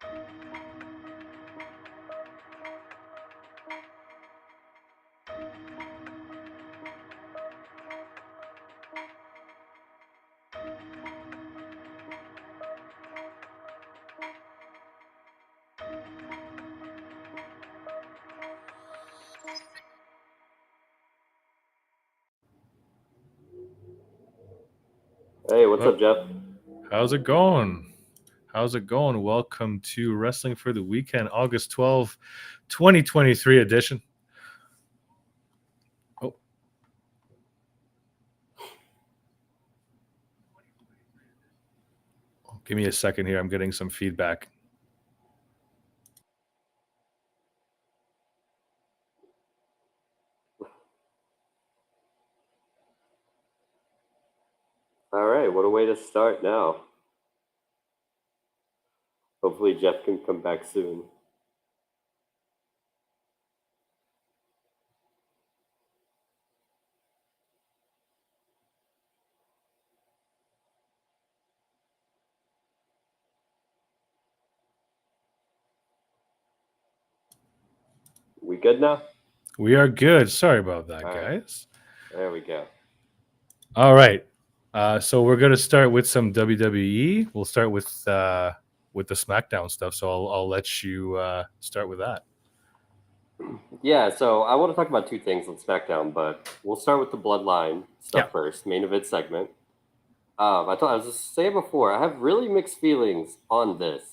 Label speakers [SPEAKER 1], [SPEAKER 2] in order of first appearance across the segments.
[SPEAKER 1] Hey, what's up, Jeff?
[SPEAKER 2] How's it going? Welcome to Wrestling for the Weekend, August 12, 2023 edition. Oh. Give me a second here. I'm getting some feedback.
[SPEAKER 1] All right, what a way to start now. Hopefully Jeff can come back soon. We good now?
[SPEAKER 2] We are good. Sorry about that,
[SPEAKER 1] All right.
[SPEAKER 2] guys.
[SPEAKER 1] There we go.
[SPEAKER 2] All right. So we're going to start with some WWE. We'll start with the SmackDown stuff. So I'll let you start with that.
[SPEAKER 1] Yeah, so I want to talk about two things on SmackDown, but we'll start with the Bloodline stuff first, main event segment. I was just saying before, I have really mixed feelings on this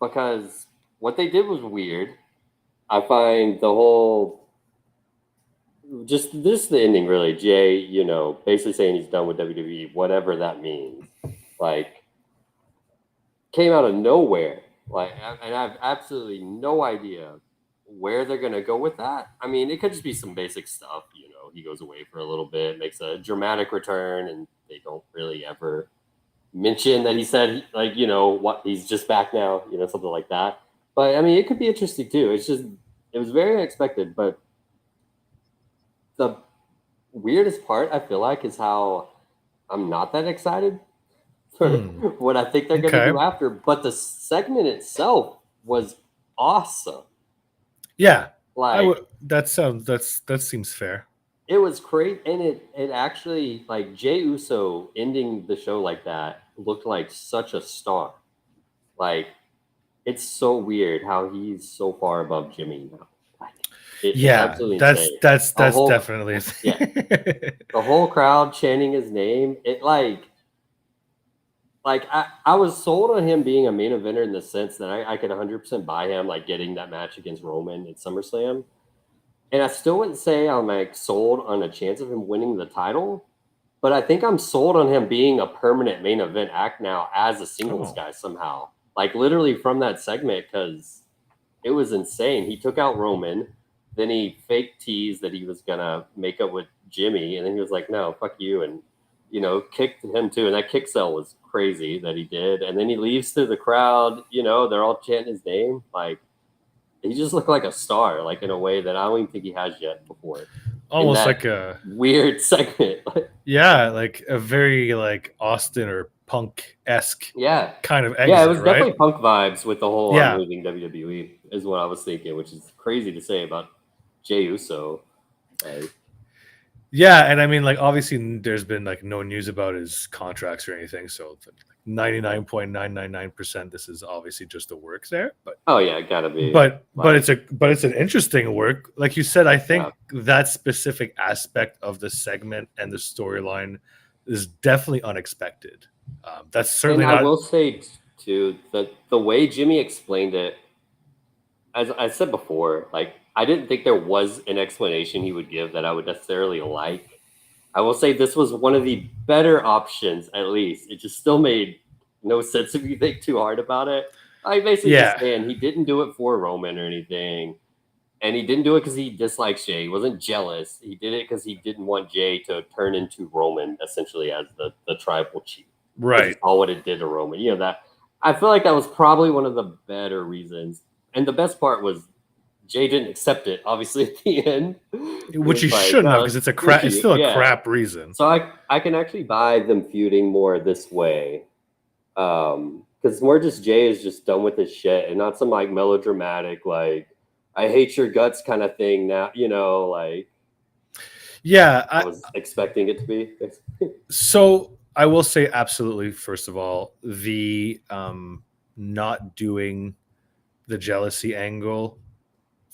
[SPEAKER 1] because what they did was weird. I find the whole the ending really. Jay, basically saying he's done with WWE, whatever that means. Like, came out of nowhere. And I have absolutely no idea where they're gonna go with that. I mean, it could just be some basic stuff. He goes away for a little bit, makes a dramatic return, and they don't really ever mention that he said what he's just back now. Something like that. But I mean, it could be interesting too. It was very unexpected, but the weirdest part I feel like is how I'm not that excited for what I think they're going to do after. But the segment itself was awesome.
[SPEAKER 2] Yeah, that seems fair.
[SPEAKER 1] It was great, and it actually, like, Jey Uso ending the show like that looked like such a star. Like, it's so weird how he's so far above Jimmy now. It's absolutely insane.
[SPEAKER 2] That's definitely a thing.
[SPEAKER 1] Yeah. The whole crowd chanting his name. It like I was sold on him being a main eventer in the sense that I could 100% buy him like getting that match against Roman at SummerSlam. And I still wouldn't say I'm like sold on a chance of him winning the title, but I think I'm sold on him being a permanent main event act now as a singles guy somehow. Like literally from that segment, because it was insane. He took out Roman, then he fake teased that he was gonna make up with Jimmy, and then he was like, "No, fuck you," and kicked him too. And that kick sell was crazy that he did. And then he leaves through the crowd. They're all chanting his name. Like, he just looked like a star, like in a way that I don't even think he has yet before.
[SPEAKER 2] Almost like a
[SPEAKER 1] weird segment.
[SPEAKER 2] Yeah, like a very like Austin or Punk-esque kind of exit.
[SPEAKER 1] Yeah, it was
[SPEAKER 2] right?
[SPEAKER 1] definitely Punk vibes with the whole I'm leaving WWE is what I was thinking, which is crazy to say about Jey Uso.
[SPEAKER 2] Yeah, and I mean, like, obviously there's been like no news about his contracts or anything, so 99.999% this is obviously just a work there. But
[SPEAKER 1] it gotta be.
[SPEAKER 2] But it's an interesting work. Like you said, I think that specific aspect of the segment and the storyline is definitely unexpected. That's certainly
[SPEAKER 1] I will say too that the way Jimmy explained it, as I said before, like I didn't think there was an explanation he would give that I would necessarily like. I will say this was one of the better options, at least. It just still made no sense if you think too hard about it. I basically just saying he didn't do it for Roman or anything. And he didn't do it because he dislikes Jay. He wasn't jealous. He did it because he didn't want Jay to turn into Roman, essentially, as the tribal chief.
[SPEAKER 2] Right.
[SPEAKER 1] All what it did to Roman. That I feel like that was probably one of the better reasons. And the best part was Jay didn't accept it, obviously, at the end.
[SPEAKER 2] Which he shouldn't have, because it's still a crap reason.
[SPEAKER 1] So I can actually buy them feuding more this way. because more just Jay is just done with his shit, and not some like melodramatic like I hate your guts kind of thing. Now like
[SPEAKER 2] Yeah,
[SPEAKER 1] I was expecting it to be.
[SPEAKER 2] so I will say absolutely. First of all, the not doing the jealousy angle.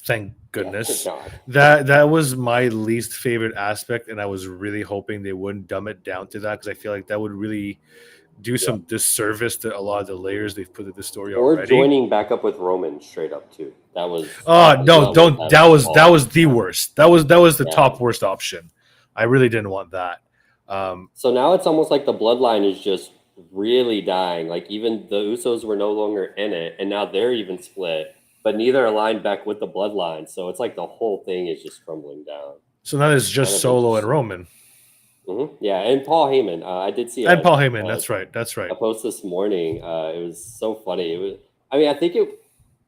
[SPEAKER 2] Thank goodness.
[SPEAKER 1] God.
[SPEAKER 2] That was my least favorite aspect, and I was really hoping they wouldn't dumb it down to that because I feel like that would really do some disservice to a lot of the layers they've put in the story
[SPEAKER 1] Or
[SPEAKER 2] already.
[SPEAKER 1] joining back up with Roman straight up too. That was
[SPEAKER 2] No, don't. That was the worst. That was the top worst option. I really didn't want that.
[SPEAKER 1] So now it's almost like the bloodline is just really dying. Like even the Usos were no longer in it, and now they're even split. But neither aligned back with the bloodline, so it's like the whole thing is just crumbling down.
[SPEAKER 2] So now it's just Solo and Roman.
[SPEAKER 1] Mm-hmm. Yeah, and Paul Heyman. I did see.
[SPEAKER 2] And Paul Heyman. That's right. That's right.
[SPEAKER 1] A post this morning. It was so funny. It was. I mean, I think it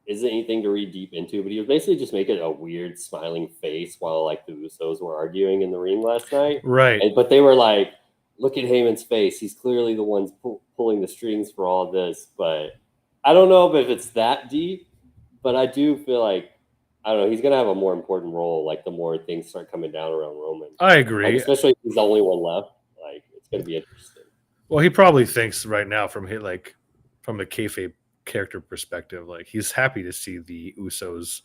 [SPEAKER 1] isn't anything to read deep into, but he was basically just making a weird smiling face while like the Usos were arguing in the ring last night.
[SPEAKER 2] Right.
[SPEAKER 1] But they were like, "Look at Heyman's face. He's clearly the ones pulling the strings for all this." But I don't know if it's that deep. But I do feel like, I don't know, he's going to have a more important role, like the more things start coming down around Roman.
[SPEAKER 2] I agree.
[SPEAKER 1] Like, especially if he's the only one left. Like, it's going to be interesting.
[SPEAKER 2] Well, he probably thinks right now from the kayfabe character perspective, like he's happy to see the Usos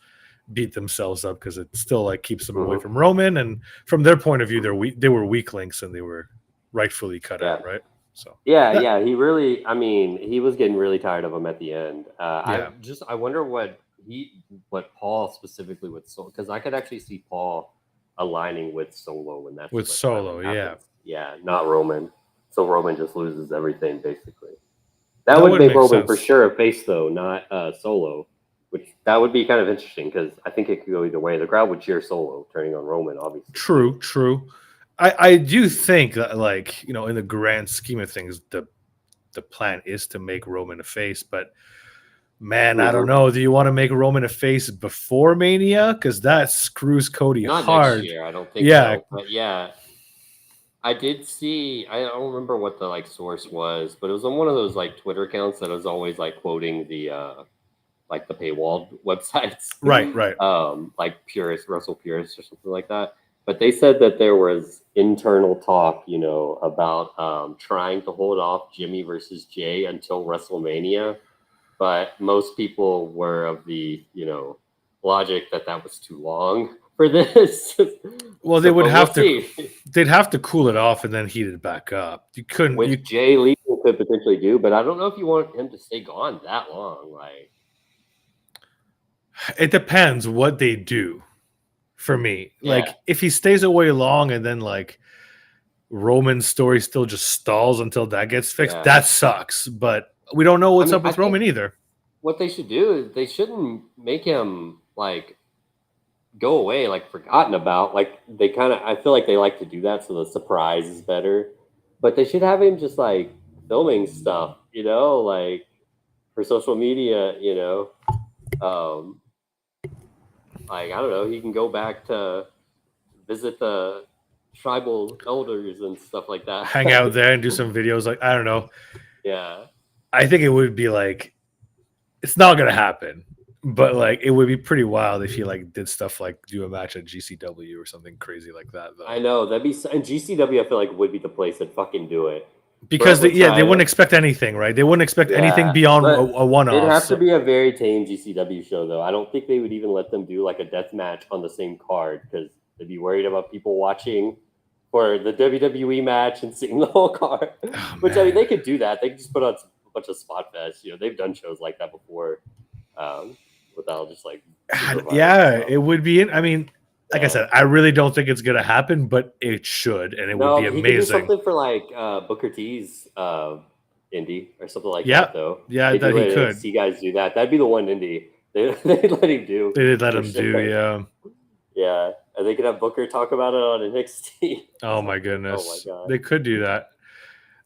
[SPEAKER 2] beat themselves up because it still like keeps them away from Roman. And from their point of view, they were weak links and they were rightfully cut out, right? So
[SPEAKER 1] yeah, he really, I mean, he was getting really tired of him at the end. I wonder what Paul specifically with Solo, because I could actually see Paul aligning with Solo when that's
[SPEAKER 2] with Solo,
[SPEAKER 1] yeah, not Roman. So Roman just loses everything basically. That would make Roman sense. For sure a face though, not Solo, which that would be kind of interesting because I think it could go either way. The crowd would cheer Solo turning on Roman, obviously.
[SPEAKER 2] True. I do think that, like, you know, in the grand scheme of things, the plan is to make Roman a face, but man, I don't know. Do you want to make Roman a face before Mania? Because that screws Cody
[SPEAKER 1] Not
[SPEAKER 2] hard.
[SPEAKER 1] Next year, I don't think so. But yeah, I did see. I don't remember what the like source was, but it was on one of those like Twitter accounts that was always like quoting the like the paywalled websites,
[SPEAKER 2] right?
[SPEAKER 1] Like Russell Purist or something like that. But they said that there was internal talk, you know, about trying to hold off Jimmy versus Jay until WrestleMania. But most people were of the, you know, logic that was too long for this.
[SPEAKER 2] Well, they would have to. They'd have to cool it off and then heat it back up. You couldn't.
[SPEAKER 1] Which Jay Lethal could potentially do, but I don't know if you want him to stay gone that long. Like,
[SPEAKER 2] it depends what they do. For me, like if he stays away long and then like Roman's story still just stalls until that gets fixed, that sucks. But we don't know what's up with Roman either.
[SPEAKER 1] What they should do is they shouldn't make him like go away, like forgotten about. Like they kind of, I feel like they like to do that, so the surprise is better. But they should have him just like filming stuff, you know, like for social media, you know. Like, I don't know, he can go back to visit the tribal elders and stuff like that.
[SPEAKER 2] Hang out there and do some videos. Like, I don't know.
[SPEAKER 1] Yeah.
[SPEAKER 2] I think it would be like, it's not going to happen, but like, it would be pretty wild if he like did stuff like do a match at GCW or something crazy like that. Though.
[SPEAKER 1] I know. That'd be, and GCW I feel like would be the place that fucking do it.
[SPEAKER 2] Because they wouldn't expect anything, right? They wouldn't expect anything beyond a one-off.
[SPEAKER 1] It'd have to be a very tame GCW show, though. I don't think they would even let them do like a death match on the same card because they'd be worried about people watching for the WWE match and seeing the whole card. Which, I mean, they could do that. They could just put on a bunch of spot fests. You know, they've done shows like that before without just like...
[SPEAKER 2] it would be... I mean... Like I said, I really don't think it's going to happen, but it should, and it would be amazing. He could do
[SPEAKER 1] something for like Booker T's indie or something like that, though.
[SPEAKER 2] Yeah, that he could.
[SPEAKER 1] See guys do that. That'd be the one indie they'd let him do.
[SPEAKER 2] They did let him do, yeah.
[SPEAKER 1] Yeah, and they could have Booker talk about it on NXT.
[SPEAKER 2] Oh my goodness. Oh my god. They could do that.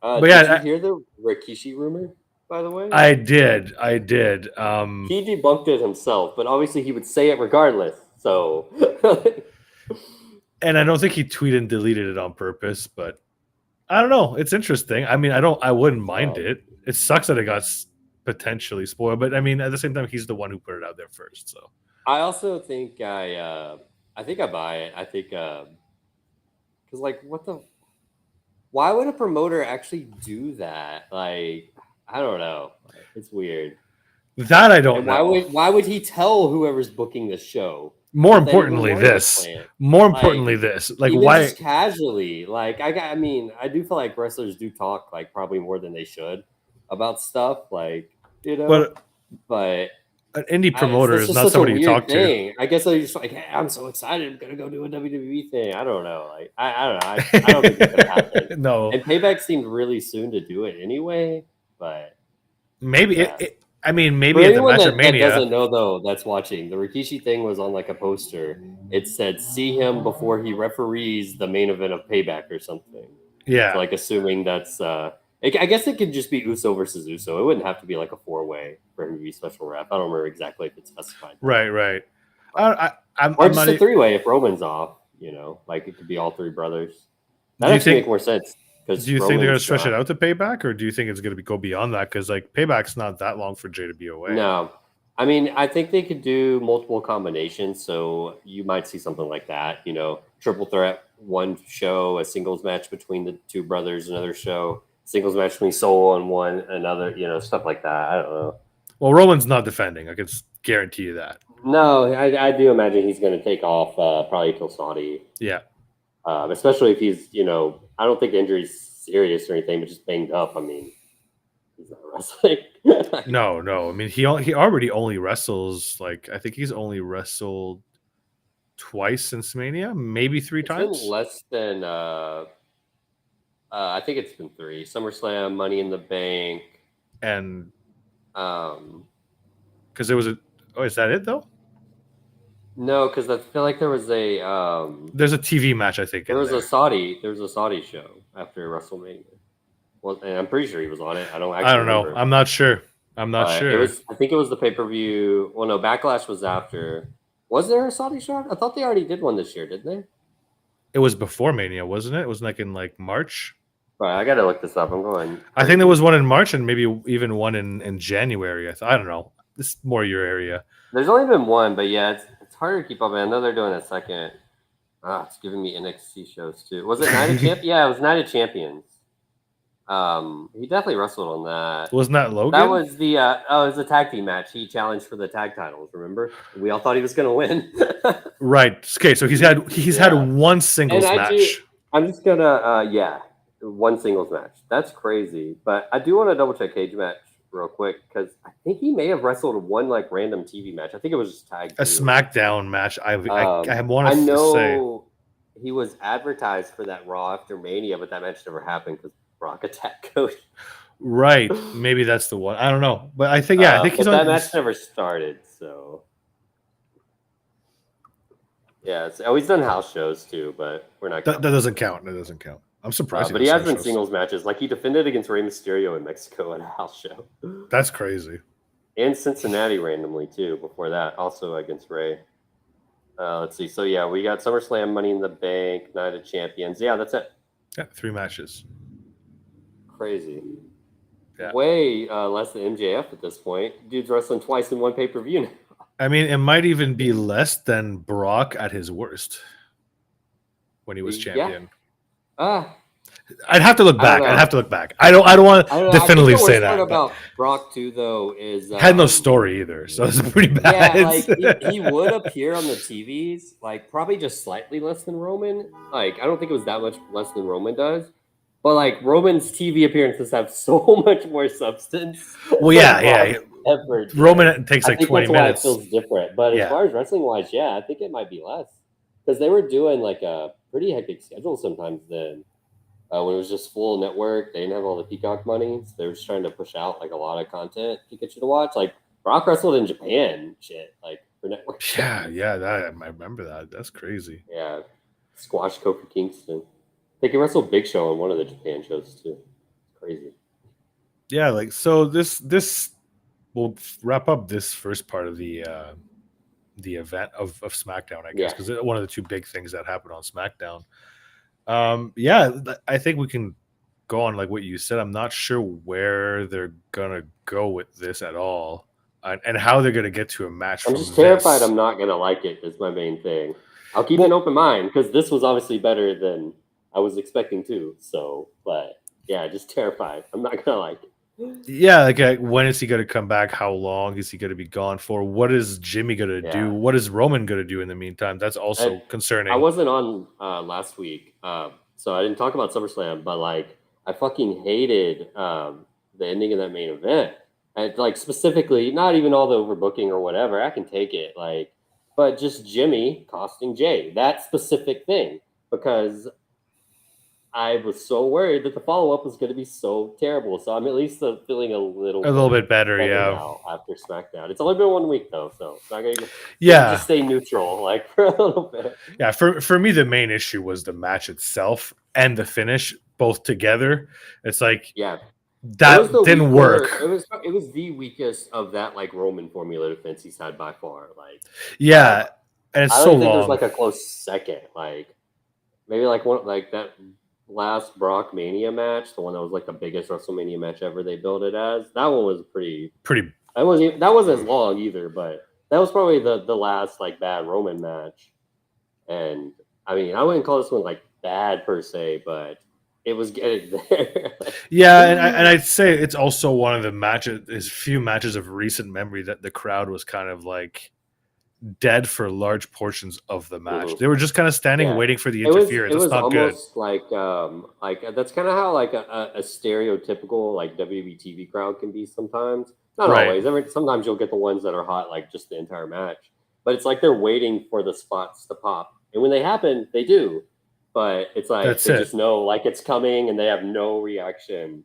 [SPEAKER 1] But did you hear the Rikishi rumor, by the way?
[SPEAKER 2] I did. He
[SPEAKER 1] debunked it himself, but obviously he would say it regardless. So,
[SPEAKER 2] and I don't think he tweeted and deleted it on purpose, but I don't know. It's interesting. I mean, I wouldn't mind it. It sucks that it got potentially spoil. But I mean, at the same time, he's the one who put it out there first. So
[SPEAKER 1] I also think I think I buy it. I think because like why would a promoter actually do that? Like I don't know. It's weird.
[SPEAKER 2] that I don't
[SPEAKER 1] And
[SPEAKER 2] know.
[SPEAKER 1] why would he tell whoever's booking the show
[SPEAKER 2] More
[SPEAKER 1] that he
[SPEAKER 2] importantly,
[SPEAKER 1] wanted to
[SPEAKER 2] this.
[SPEAKER 1] play it?
[SPEAKER 2] More
[SPEAKER 1] Like
[SPEAKER 2] importantly, this. Like
[SPEAKER 1] even
[SPEAKER 2] why?
[SPEAKER 1] just casually, like I mean, I do feel like wrestlers do talk like probably more than they should about stuff, like
[SPEAKER 2] But
[SPEAKER 1] but
[SPEAKER 2] an indie promoter
[SPEAKER 1] that's
[SPEAKER 2] is
[SPEAKER 1] just
[SPEAKER 2] not
[SPEAKER 1] such a
[SPEAKER 2] somebody you
[SPEAKER 1] weird
[SPEAKER 2] talk to.
[SPEAKER 1] thing. I guess they're just like, hey, I'm so excited, I'm gonna go do a WWE thing. I don't know, like I don't know, I don't think it's gonna happen.
[SPEAKER 2] No,
[SPEAKER 1] And Payback seemed really soon to do it anyway, but
[SPEAKER 2] maybe
[SPEAKER 1] yeah.
[SPEAKER 2] I mean,
[SPEAKER 1] For
[SPEAKER 2] maybe at the
[SPEAKER 1] anyone
[SPEAKER 2] match
[SPEAKER 1] that,
[SPEAKER 2] at Mania.
[SPEAKER 1] doesn't know though, that's watching, the Rikishi thing was on like a poster. It said, "See him before he referees the main event of Payback" or something.
[SPEAKER 2] Yeah,
[SPEAKER 1] So like assuming that's, I guess it could just be Uso versus Uso. It wouldn't have to be like a 4-way for him to be special rep. I don't remember exactly if it's specified.
[SPEAKER 2] right.
[SPEAKER 1] Or
[SPEAKER 2] I'm
[SPEAKER 1] just
[SPEAKER 2] not.
[SPEAKER 1] a 3-way if Roman's off. Like it could be all three brothers. That
[SPEAKER 2] Do you
[SPEAKER 1] actually
[SPEAKER 2] think?
[SPEAKER 1] make more sense because
[SPEAKER 2] Do you think they're gonna
[SPEAKER 1] Roman's
[SPEAKER 2] stretch it out to Payback, or do you think it's gonna go beyond that? Because like Payback's not that long for Jay to be away.
[SPEAKER 1] No. I mean, I think they could do multiple combinations. So you might see something like that, triple threat, one show, a singles match between the two brothers, another show, singles match between Solo and one, another, stuff like that. I don't know.
[SPEAKER 2] Well, Roman's not defending. I can guarantee you that.
[SPEAKER 1] No, I do imagine he's going to take off probably till Saudi.
[SPEAKER 2] Yeah.
[SPEAKER 1] Especially if he's, I don't think the injury's serious or anything, but just banged up. I mean, he's not wrestling.
[SPEAKER 2] No. I mean, he already only wrestles like I think he's only wrestled twice since Mania, maybe 3 times.
[SPEAKER 1] Been less than I think it's been 3: SummerSlam, Money in the Bank,
[SPEAKER 2] and
[SPEAKER 1] because
[SPEAKER 2] there was a. Oh, is that it though?
[SPEAKER 1] No, because I feel like there was a
[SPEAKER 2] there's a TV match. I think
[SPEAKER 1] there was a Saudi show after WrestleMania. Well, and I'm pretty sure he was on it. I don't know.
[SPEAKER 2] Remember. I'm not sure. Sure.
[SPEAKER 1] I think it was the pay-per-view. Well, no, Backlash was after. Was there a Saudi show? I thought they already did one this year, didn't they?
[SPEAKER 2] It was before Mania, wasn't it? It was like in March.
[SPEAKER 1] Right, I gotta look this up. I'm going.
[SPEAKER 2] I think there was one in March and maybe even one in January. I don't know. This is more your area.
[SPEAKER 1] There's only been one, but yeah, it's harder to keep up. I know they're doing a second. It's giving me NXT shows too. Was it Night of Champions? Yeah, it was Night of Champions. He definitely wrestled on that.
[SPEAKER 2] Wasn't that Logan?
[SPEAKER 1] That was the it was a tag team match. He challenged for the tag titles. Remember? We all thought he was going to win.
[SPEAKER 2] Right. Okay. So he's had one singles match.
[SPEAKER 1] I'm just gonna one singles match. That's crazy. But I do want to double check Cage match real quick because I think he may have wrestled one like random TV match. I think it was just tag.
[SPEAKER 2] A SmackDown match. I want
[SPEAKER 1] I
[SPEAKER 2] to
[SPEAKER 1] know
[SPEAKER 2] say
[SPEAKER 1] he was advertised for that Raw after Mania, but that match never happened because Brock attacked Cody.
[SPEAKER 2] Right. Maybe that's the one. I don't know. But I think I think he's
[SPEAKER 1] but
[SPEAKER 2] on
[SPEAKER 1] that match never started, so yeah. He's done house shows too, but we're not.
[SPEAKER 2] That doesn't count. That doesn't count. I'm surprised.
[SPEAKER 1] But he has been singles matches. Like he defended against Rey Mysterio in Mexico at a house show.
[SPEAKER 2] That's crazy.
[SPEAKER 1] And Cincinnati randomly too. Before that, also against Rey. Let's see. So yeah, we got SummerSlam, Money in the Bank, Night of Champions. Yeah, that's it.
[SPEAKER 2] Yeah, 3 matches.
[SPEAKER 1] Crazy.
[SPEAKER 2] Yeah.
[SPEAKER 1] Way less than MJF at this point. Dude's wrestling twice in one pay-per-view now.
[SPEAKER 2] I mean, it might even be less than Brock at his worst when he was champion. I'd have to look back. I don't want to definitively say that.
[SPEAKER 1] The worst part about Brock too, though, is
[SPEAKER 2] had no story either, so it's pretty bad.
[SPEAKER 1] Yeah, like he would appear on the TVs, like probably just slightly less than Roman. Like I don't think it was that much less than Roman does, but like Roman's TV appearances have so much more substance.
[SPEAKER 2] Well, yeah. Effort. Roman takes like 20 minutes.
[SPEAKER 1] Why it feels different, but as far as wrestling wise, yeah, I think it might be less because they were doing like a pretty hectic schedule sometimes then. When it was just full network, they didn't have all the Peacock money. So they were just trying to push out like a lot of content to get you to watch. Like Brock wrestled in Japan, shit, like for network.
[SPEAKER 2] Yeah, I remember that. That's crazy.
[SPEAKER 1] Yeah, squash Kofi Kingston. They can wrestle Big Show on one of the Japan shows too. Crazy.
[SPEAKER 2] Yeah, like so. This will wrap up this first part of the event of SmackDown, I guess, because one of the two big things that happened on SmackDown. I think we can go on like what you said, I'm not sure where they're gonna go with this at all, and how they're gonna get to a match
[SPEAKER 1] I'm
[SPEAKER 2] from
[SPEAKER 1] just terrified
[SPEAKER 2] this.
[SPEAKER 1] I'm not gonna like it. Is my main thing. I'll keep an open mind because this was obviously better than I was expecting to. So, but yeah, just terrified. I'm not gonna like it.
[SPEAKER 2] Yeah, like when is he gonna come back? How long is he gonna be gone for? What is Jimmy gonna do?
[SPEAKER 1] Yeah.
[SPEAKER 2] What is Roman gonna do in the meantime? That's also
[SPEAKER 1] I
[SPEAKER 2] concerning.
[SPEAKER 1] wasn't on last week, so I didn't talk about SummerSlam. But like, I fucking hated the ending of that main event. And like specifically, not even all the overbooking or whatever. I can take it, like, but just Jimmy costing Jay that specific thing because I was so worried that the follow up was going to be so terrible. So I'm at least feeling a
[SPEAKER 2] A little bit better,
[SPEAKER 1] better
[SPEAKER 2] yeah.
[SPEAKER 1] now after SmackDown. It's only been 1 week though, so it's not going to
[SPEAKER 2] Yeah.
[SPEAKER 1] just stay neutral like for a little bit.
[SPEAKER 2] Yeah, for me the main issue was the match itself and the finish both together. It's like
[SPEAKER 1] Yeah,
[SPEAKER 2] that didn't work.
[SPEAKER 1] It was the weakest of that like Roman formula defense he's had by far. Like
[SPEAKER 2] Yeah, and it's
[SPEAKER 1] I don't
[SPEAKER 2] so
[SPEAKER 1] even think
[SPEAKER 2] long.
[SPEAKER 1] there's like a close second. Like maybe like one like that last Brock Mania match, the one that was like the biggest WrestleMania match ever. They built it as that one was pretty. That wasn't as long either, but that was probably the last like bad Roman match. And I mean, I wouldn't call this one like bad per se, but it was getting there.
[SPEAKER 2] Yeah, and I'd say it's also one of the matches, is few matches of recent memory that the crowd was kind of like dead for large portions of the match.
[SPEAKER 1] Mhm.
[SPEAKER 2] They were just kind of standing, waiting for the interference.
[SPEAKER 1] It was
[SPEAKER 2] That's not good.
[SPEAKER 1] almost like that's kind of how like a stereotypical like WWE TV crowd can be sometimes. Not
[SPEAKER 2] Right.
[SPEAKER 1] always. Sometimes you'll get the ones that are hot like just the entire match, but it's like they're waiting for the spots to pop, and when they happen, they do. But it's like
[SPEAKER 2] That's
[SPEAKER 1] they
[SPEAKER 2] it.
[SPEAKER 1] just know like it's coming, and they have no reaction.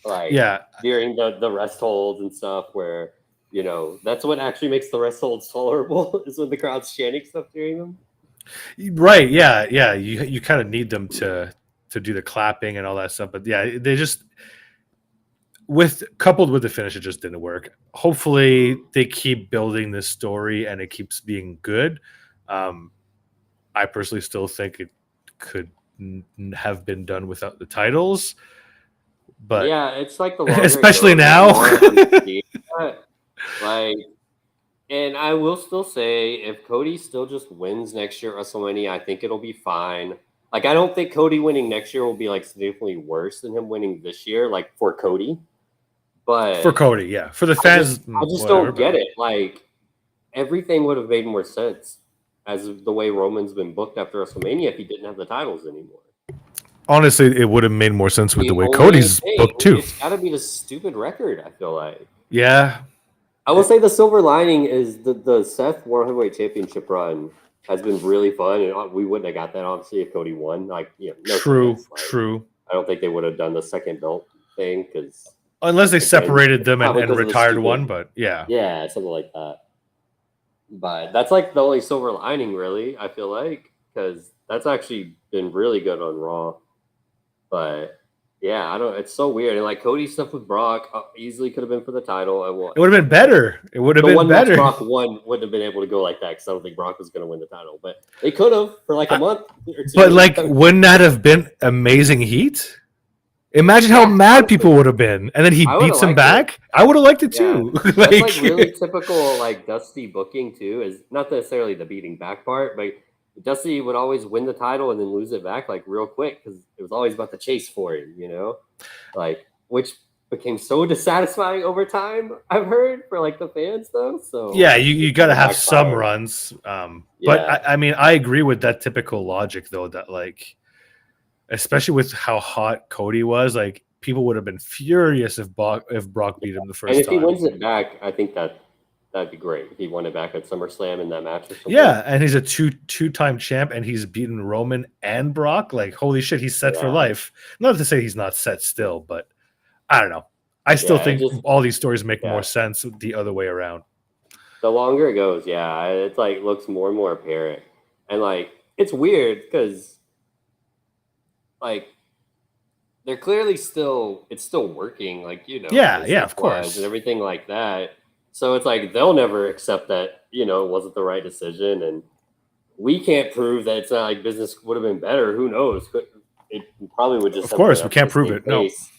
[SPEAKER 1] Like
[SPEAKER 2] Yeah,
[SPEAKER 1] during the rest holds and stuff, where you know that's what actually makes the rest holds tolerable is when the crowd's chanting stuff during them.
[SPEAKER 2] right. Yeah, yeah. You kind of need them to do the clapping and all that stuff. But yeah, they just coupled with the finish, it just didn't work. Hopefully, they keep building this story and it keeps being good. I personally still think it could have been done without the titles, but
[SPEAKER 1] Yeah, it's like the longer
[SPEAKER 2] especially
[SPEAKER 1] it goes,
[SPEAKER 2] now.
[SPEAKER 1] the more I'm seeing that. Like, and I will still say, if Cody still just wins next year at WrestleMania, I think it'll be fine. Like, I don't think Cody winning next year will be like significantly worse than him winning this year, like for Cody. But
[SPEAKER 2] For Cody, yeah. For the fans,
[SPEAKER 1] I just don't get it. Like, everything would have made more sense as the way Roman's been booked after WrestleMania if he didn't have the titles anymore.
[SPEAKER 2] Honestly, it would have made more sense with the way
[SPEAKER 1] only
[SPEAKER 2] Cody's
[SPEAKER 1] thing,
[SPEAKER 2] booked too.
[SPEAKER 1] It's got to be the stupid record, I feel like.
[SPEAKER 2] Yeah.
[SPEAKER 1] I will say the silver lining is the Seth World Heavyweight Championship run has been really fun, and we wouldn't have got that obviously if Cody won. Like, no
[SPEAKER 2] True,
[SPEAKER 1] chance. Like,
[SPEAKER 2] true.
[SPEAKER 1] I don't think they would have done the second belt thing because
[SPEAKER 2] unless they separated them and
[SPEAKER 1] because of the
[SPEAKER 2] retired
[SPEAKER 1] stupid-
[SPEAKER 2] one, but yeah.
[SPEAKER 1] Yeah, something like that. But that's like the only silver lining, really, I feel like, because that's actually been really good on Raw. But yeah, I don't. It's so weird. And like Cody's stuff with Brock easily could have been for the title.
[SPEAKER 2] It would have been better. It would have
[SPEAKER 1] the
[SPEAKER 2] been
[SPEAKER 1] one
[SPEAKER 2] better.
[SPEAKER 1] match Brock won wouldn't have been able to go like that because I don't think Brock was going to win the title. But they could have for like a month or two.
[SPEAKER 2] But like, wouldn't that have been amazing heat? Imagine how mad people would have been, and then he beats him back. I would have liked it too.
[SPEAKER 1] That's like really typical, like Dusty booking too. Is not necessarily the beating back part, but Dusty would always win the title and then lose it back like real quick because it was always about the chase for him, you know, like which became so dissatisfying over time. I've heard for like the fans though. So
[SPEAKER 2] yeah, you got to have some runs. But I mean, I agree with that typical logic though that like. Especially with how hot Cody was, like people would have been furious if Brock beat him the first time.
[SPEAKER 1] And if he wins it back, I think that'd be great. If he won it back at SummerSlam in that match or something.
[SPEAKER 2] Yeah, and he's a two-time champ, and he's beaten Roman and Brock. Like holy shit, he's set for life. Not to say he's not set still, but I don't know. I still think all these stories make more sense the other way around.
[SPEAKER 1] The longer it goes, it's like looks more and more apparent, and like it's weird because. Like they're clearly it's still working, like, you know,
[SPEAKER 2] of course,
[SPEAKER 1] and everything like that. So it's like they'll never accept that, you know, it wasn't the right decision, and we can't prove that it's not like business would have been better. Who knows? it probably would just
[SPEAKER 2] Of
[SPEAKER 1] have
[SPEAKER 2] course,
[SPEAKER 1] been
[SPEAKER 2] we
[SPEAKER 1] up
[SPEAKER 2] can't
[SPEAKER 1] to
[SPEAKER 2] prove
[SPEAKER 1] same
[SPEAKER 2] it. No.
[SPEAKER 1] pace.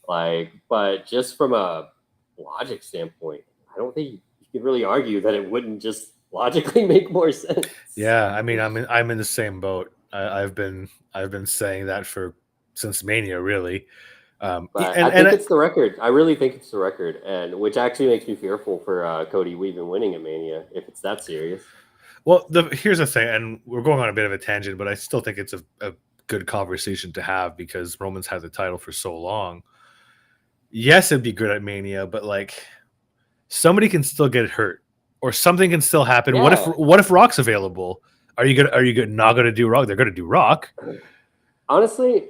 [SPEAKER 1] Like, but just from a logic standpoint, I don't think you could really argue that it wouldn't just logically make more sense.
[SPEAKER 2] Yeah, I mean, I'm in the same boat. I've been saying that since Mania, really.
[SPEAKER 1] But I think it's the record. I really think it's the record, and which actually makes me fearful for Cody even winning at Mania if it's that serious.
[SPEAKER 2] Well, here's the thing, and we're going on a bit of a tangent, but I still think it's a good conversation to have because Roman's had the title for so long. Yes, it'd be good at Mania, but like somebody can still get hurt or something can still happen.
[SPEAKER 1] Yeah.
[SPEAKER 2] What if Rock's available? Are you not gonna do Rock? They're gonna do Rock.
[SPEAKER 1] Honestly,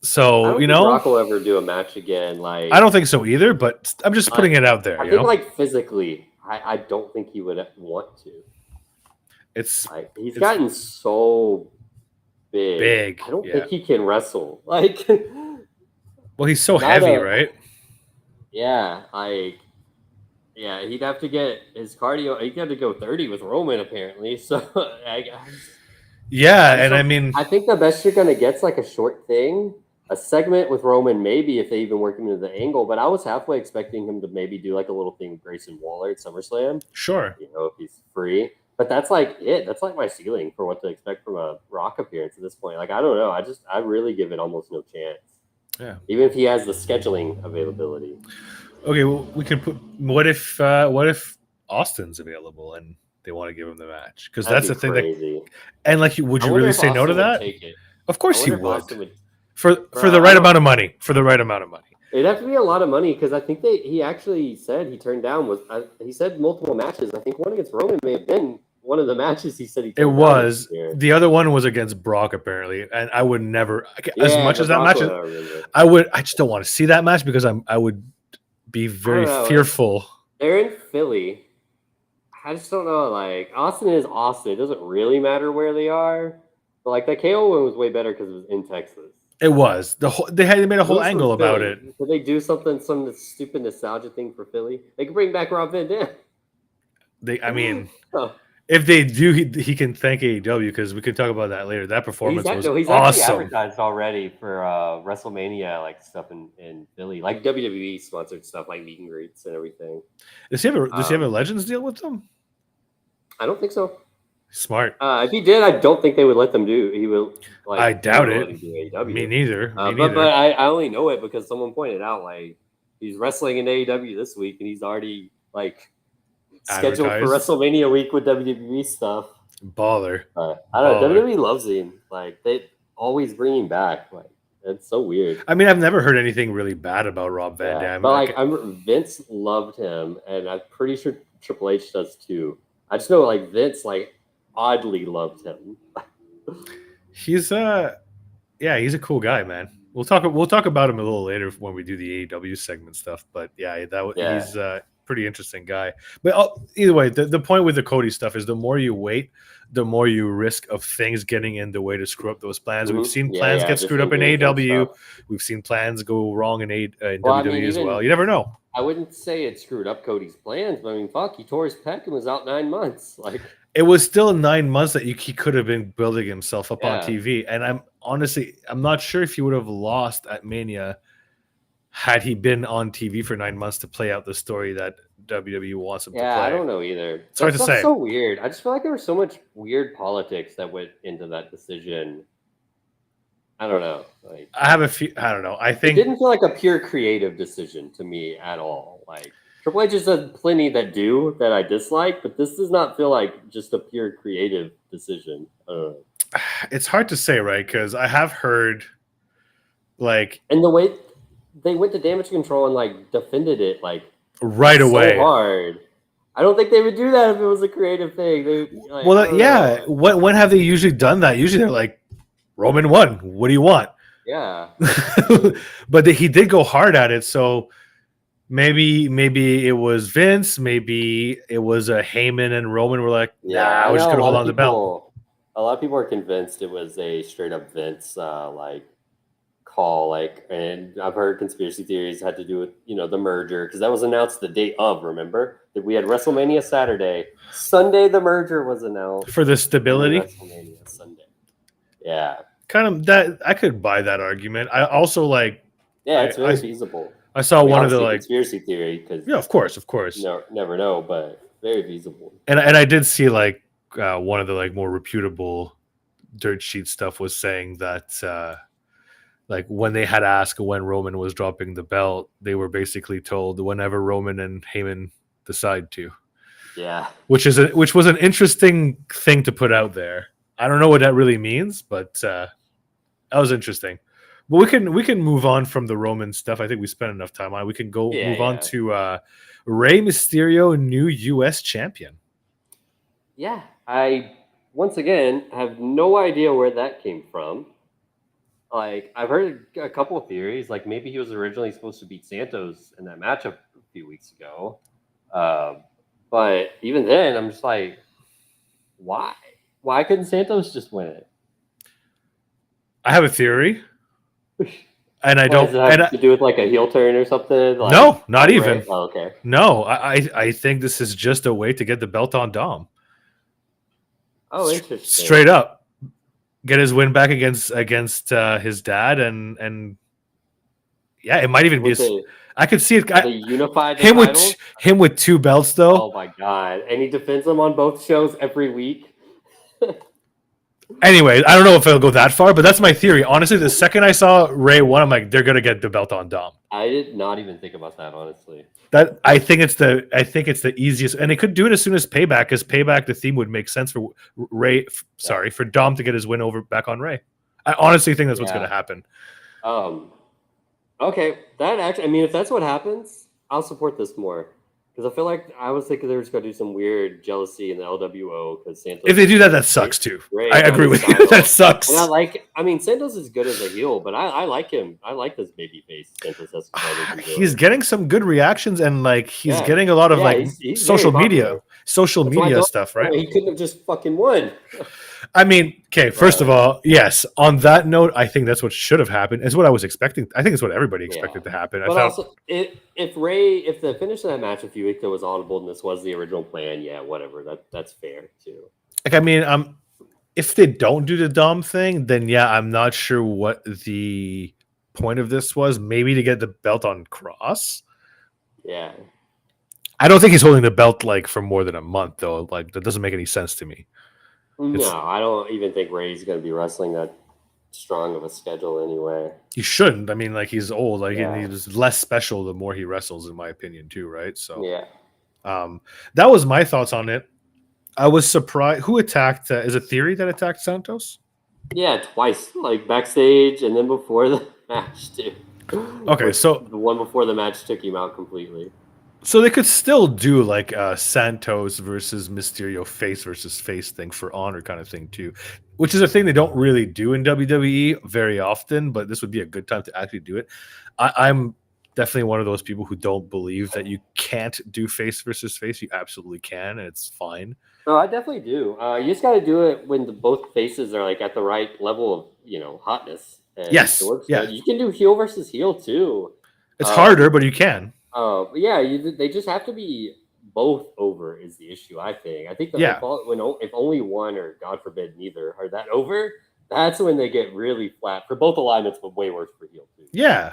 [SPEAKER 2] so
[SPEAKER 1] I don't think Rock will ever do a match again. Like,
[SPEAKER 2] I don't think so either, but I'm just putting it out there.
[SPEAKER 1] I think like physically, I don't think he would want to.
[SPEAKER 2] It's
[SPEAKER 1] like he's gotten so big. I don't think he can wrestle. Like,
[SPEAKER 2] well, he's so heavy, right?
[SPEAKER 1] Yeah, like, yeah, he'd have to get his cardio. He'd have to go 30 with Roman apparently. So I guess.
[SPEAKER 2] Yeah, and I mean,
[SPEAKER 1] I think the best you're gonna get's like a short thing, a segment with Roman, maybe if they even work him into the angle. But I was halfway expecting him to maybe do like a little thing with Grayson Waller at SummerSlam.
[SPEAKER 2] Sure,
[SPEAKER 1] you know, if he's free. But that's like it. That's like my ceiling for what to expect from a Rock appearance at this point. Like I don't know. I really give it almost no chance.
[SPEAKER 2] Yeah.
[SPEAKER 1] Even if he has the scheduling availability.
[SPEAKER 2] Okay, well, we can put. What if Austin's available and they want to give him the match? Because that's the thing
[SPEAKER 1] crazy.
[SPEAKER 2] And like, would you really say no to that? Of course he would. For the right amount of money. For the right amount of money.
[SPEAKER 1] It'd have to be a lot of money because I think he actually said he turned down he said multiple matches. I think one against Roman may have been one of the matches he said he turned down.
[SPEAKER 2] The other one was against Brock apparently, and I would never as much as that match. I just don't want to see that match because I would be very fearful.
[SPEAKER 1] They're in Philly. I just don't know. Like Austin is Austin. It doesn't really matter where they are. But like the KO one was way better because it was in Texas.
[SPEAKER 2] It was they made a whole angle about it.
[SPEAKER 1] Could they do some stupid nostalgia thing for Philly? They could bring back Rob Van Dam.
[SPEAKER 2] If they do, he can thank AEW because we can talk about that later. That performance was
[SPEAKER 1] he's
[SPEAKER 2] awesome.
[SPEAKER 1] Actually advertised already for WrestleMania like stuff in Philly, like WWE sponsored stuff like meet and greets and everything.
[SPEAKER 2] Does he have a Legends deal with them?
[SPEAKER 1] I don't think so.
[SPEAKER 2] Smart.
[SPEAKER 1] If he did, I don't think they would let them do. He will. Like,
[SPEAKER 2] I doubt it. Me neither.
[SPEAKER 1] But I only know it because someone pointed out like he's wrestling in AEW this week, and he's already like scheduled for WrestleMania week with WWE stuff.
[SPEAKER 2] Baller.
[SPEAKER 1] I don't know. WWE loves him. Like they always bring him back. Like it's so weird.
[SPEAKER 2] I mean, I've never heard anything really bad about Rob Van Dam.
[SPEAKER 1] But Vince loved him, and I'm pretty sure Triple H does too. I just know like Vince like oddly loved him.
[SPEAKER 2] He's he's a cool guy, man. We'll talk about him a little later when we do the AEW segment stuff. But he's a pretty interesting guy. But either way, the point with the Cody stuff is the more you wait, the more you risk of things getting in the way to screw up those plans. Mm-hmm. We've seen plans get screwed up in AEW. We've seen plans go wrong in WWE as well. You never know.
[SPEAKER 1] I wouldn't say it screwed up Cody's plans, but I mean, fuck, he tore his pec and was out 9 months. Like
[SPEAKER 2] it was still 9 months that he could have been building himself up on TV. And I'm not sure if he would have lost at Mania had he been on TV for 9 months to play out the story that WWE wants him to play.
[SPEAKER 1] Yeah, I don't know either.
[SPEAKER 2] It's hard to say.
[SPEAKER 1] So weird. I just feel like there was so much weird politics that went into that decision. I don't know. Like,
[SPEAKER 2] I don't know. I think
[SPEAKER 1] it didn't feel like a pure creative decision to me at all. Like Triple H has done plenty that I dislike, but this does not feel like just a pure creative decision.
[SPEAKER 2] It's hard to say, right? Because I have heard like,
[SPEAKER 1] and the way they went to Damage Control and like defended it like
[SPEAKER 2] right away,
[SPEAKER 1] so hard. I don't think they would do that if it was a creative thing.
[SPEAKER 2] When have they usually done that? Usually they're like, Roman won. What do you want?
[SPEAKER 1] Yeah.
[SPEAKER 2] But he did go hard at it. So maybe it was Vince. Maybe it was Heyman and Roman were like, nah, we're just going to hold on to the belt.
[SPEAKER 1] A lot of people are convinced it was a straight up Vince call. And I've heard conspiracy theories had to do with, the merger because that was announced the day of, remember? That we had WrestleMania Saturday. Sunday, the merger was announced.
[SPEAKER 2] For the stability?
[SPEAKER 1] WrestleMania Sunday. Yeah.
[SPEAKER 2] kind of that I could buy that argument. I also like
[SPEAKER 1] Yeah, it's very feasible.
[SPEAKER 2] I saw one of the like
[SPEAKER 1] conspiracy theory because
[SPEAKER 2] yeah, of course,
[SPEAKER 1] never know, but very feasible.
[SPEAKER 2] And I did see like one of the like more reputable dirt sheet stuff was saying that like when they had asked when Roman was dropping the belt, they were basically told whenever Roman and Heyman decide to.
[SPEAKER 1] Yeah,
[SPEAKER 2] which was an interesting thing to put out there. I don't know what that really means, but that was interesting. But we can move on from the Roman stuff. I think we spent enough time on it. We can move on to Rey Mysterio, new U.S. champion.
[SPEAKER 1] Yeah, I once again have no idea where that came from. Like I've heard a couple of theories, like maybe he was originally supposed to beat Santos in that matchup a few weeks ago. But even then, I'm just like, why? Why couldn't Santos just win it?
[SPEAKER 2] I have a theory, and I don't.
[SPEAKER 1] Does it have to do with like a heel turn or something? Like,
[SPEAKER 2] no, not even.
[SPEAKER 1] Oh, okay.
[SPEAKER 2] No, I think this is just a way to get the belt on Dom.
[SPEAKER 1] Oh, interesting.
[SPEAKER 2] Straight up, get his win back against his dad, and yeah, it might even be. I could see it.
[SPEAKER 1] Unified
[SPEAKER 2] him with 2 belts though.
[SPEAKER 1] Oh my god! And he defends them on both shows every week.
[SPEAKER 2] Anyway, I don't know if it'll go that far, but that's my theory. Honestly, the second I saw Ray won, I'm like, they're gonna get the belt on Dom.
[SPEAKER 1] I did not even think about that, honestly.
[SPEAKER 2] I think it's the easiest, and they could do it as soon as Payback, because Payback the theme would make sense for Ray. Sorry, for Dom to get his win back on Ray. I honestly think that's what's gonna happen.
[SPEAKER 1] Okay, that actually, I mean, if that's what happens, I'll support this more. Because I feel like I was thinking they were just going to do some weird jealousy in the LWO because Santos.
[SPEAKER 2] If they do that, that sucks too. I agree with you. That sucks.
[SPEAKER 1] And I mean, Santos is good as a heel, but I like him. I like this baby face. Santos
[SPEAKER 2] he's getting some good reactions, and like he's getting a lot of he's social media stuff, right?
[SPEAKER 1] He couldn't have just fucking won.
[SPEAKER 2] I mean, okay, first of all, yes. On that note, I think that's what should have happened. It's what I was expecting. I think it's what everybody expected to happen.
[SPEAKER 1] But also, if the finish of that match a few weeks ago was audible and this was the original plan, yeah, whatever. That's fair too.
[SPEAKER 2] Like, I mean, if they don't do the Dom thing, then yeah, I'm not sure what the point of this was. Maybe to get the belt on Cross.
[SPEAKER 1] Yeah.
[SPEAKER 2] I don't think he's holding the belt like for more than a month though. Like that doesn't make any sense to me.
[SPEAKER 1] No, I don't even think Ray's going to be wrestling that strong of a schedule anyway.
[SPEAKER 2] He shouldn't. I mean, like he's old. Like he's less special the more he wrestles, in my opinion, too. Right? So that was my thoughts on it. I was surprised. Who attacked? Is it Theory that attacked Santos?
[SPEAKER 1] Yeah, twice, like backstage and then before the match too.
[SPEAKER 2] Okay, so
[SPEAKER 1] the one before the match took him out completely.
[SPEAKER 2] So they could still do like a Santos versus Mysterio face versus face thing for honor kind of thing too, which is a thing they don't really do in WWE very often, but this would be a good time to actually do it. I'm definitely one of those people who don't believe that you can't do face versus face. You absolutely can, and it's fine.
[SPEAKER 1] No, I definitely do. You just got to do it when both faces are like at the right level of hotness. And
[SPEAKER 2] yes,
[SPEAKER 1] you can do heel versus heel too.
[SPEAKER 2] It's harder, but you can.
[SPEAKER 1] They just have to be both over is the issue, I think. I think if only one or, God forbid, neither are that over, that's when they get really flat for both alignments, but way worse for heel too.
[SPEAKER 2] Yeah.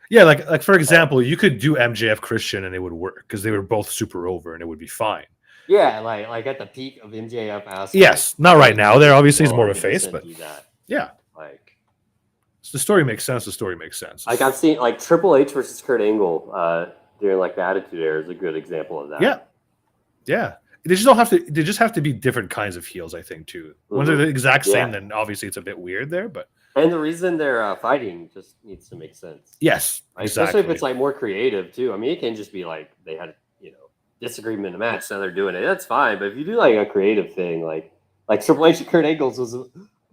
[SPEAKER 2] Yeah, like for example, you could do MJF Christian and it would work because they were both super over and it would be fine.
[SPEAKER 1] Yeah, like at the peak of MJF.
[SPEAKER 2] Yes, not right now. There obviously is more of a face, but yeah. The story makes sense.
[SPEAKER 1] Like I've seen like Triple H versus Kurt Angle during like the Attitude Era is a good example of that.
[SPEAKER 2] Yeah. They just have to be different kinds of heels, I think, too. When they're the exact same, then obviously it's a bit weird there. But
[SPEAKER 1] the reason they're fighting just needs to make sense.
[SPEAKER 2] Yes,
[SPEAKER 1] especially if it's like more creative too. I mean, it can just be like they had disagreement in a match, so they're doing it. That's fine. But if you do like a creative thing, like Triple H and Kurt Angle's was.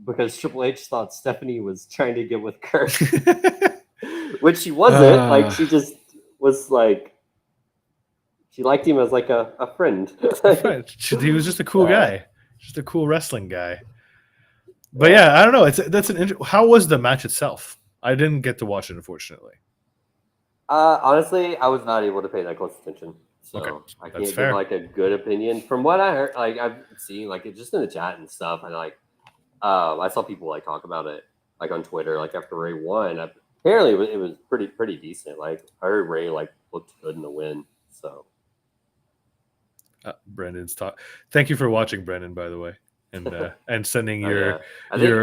[SPEAKER 1] Because Triple H thought Stephanie was trying to get with Kurt, which she wasn't. Like she just was like, she liked him as like a friend.
[SPEAKER 2] He was just a cool guy, just a cool wrestling guy. But yeah, I don't know. How was the match itself? I didn't get to watch it, unfortunately.
[SPEAKER 1] Honestly, I was not able to pay that close attention, so I can't give like a good opinion. From what I heard, like I've seen, like just in the chat and stuff, and like. I saw people like talk about it. like on Twitter, like after Ray won. Apparently, it was pretty decent. Like I heard Ray like looked good in the win. So
[SPEAKER 2] Brendan's talk. Thank you for watching, Brendan. By the way, and sending
[SPEAKER 1] yeah,
[SPEAKER 2] your.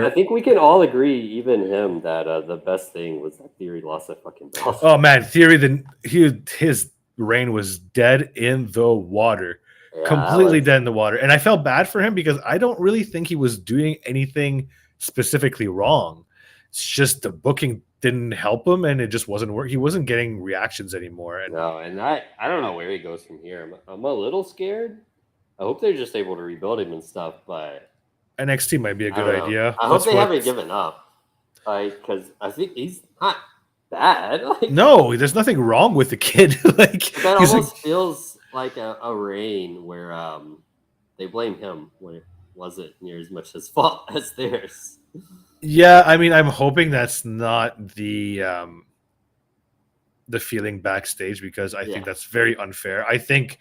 [SPEAKER 1] I think we can all agree, even him, that the best thing was that Theory lost that fucking belt.
[SPEAKER 2] Oh man, Theory. Then his reign was dead in the water.
[SPEAKER 1] Yeah,
[SPEAKER 2] Completely dead in the water. And I felt bad for him because I don't really think he was doing anything specifically wrong. It's just the booking didn't help him and it just wasn't working. He wasn't getting reactions anymore. And
[SPEAKER 1] no, and I don't know where he goes from here. I'm a little scared. I hope they're just able to rebuild him and stuff, but
[SPEAKER 2] NXT might be a good idea.
[SPEAKER 1] I hope they haven't given up. Like, because I think he's not bad. Like,
[SPEAKER 2] no, there's nothing wrong with the kid. Like
[SPEAKER 1] that almost feels like a reign where they blame him when it wasn't near as much his fault as theirs.
[SPEAKER 2] Yeah, I mean, I'm hoping that's not the feeling backstage because I think that's very unfair. I think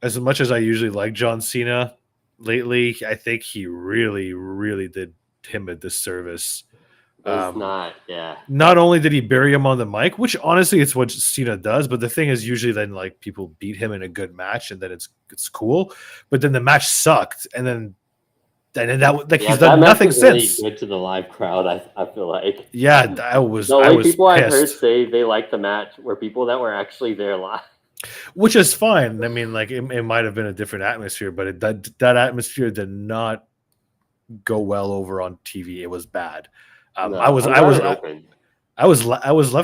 [SPEAKER 2] as much as I usually like John Cena lately, I think he really, really did him a disservice. Not only did he bury him on the mic, which honestly it's what Cena does, but the thing is usually then like people beat him in a good match and then it's cool. But then the match sucked, and then that like he's done nothing since.
[SPEAKER 1] Really good to the live crowd, I feel like.
[SPEAKER 2] Yeah, I was.
[SPEAKER 1] People I heard say they liked the match were people that were actually there live.
[SPEAKER 2] Which is fine. I mean, like it might have been a different atmosphere, but that atmosphere did not go well over on TV. It was bad. I was left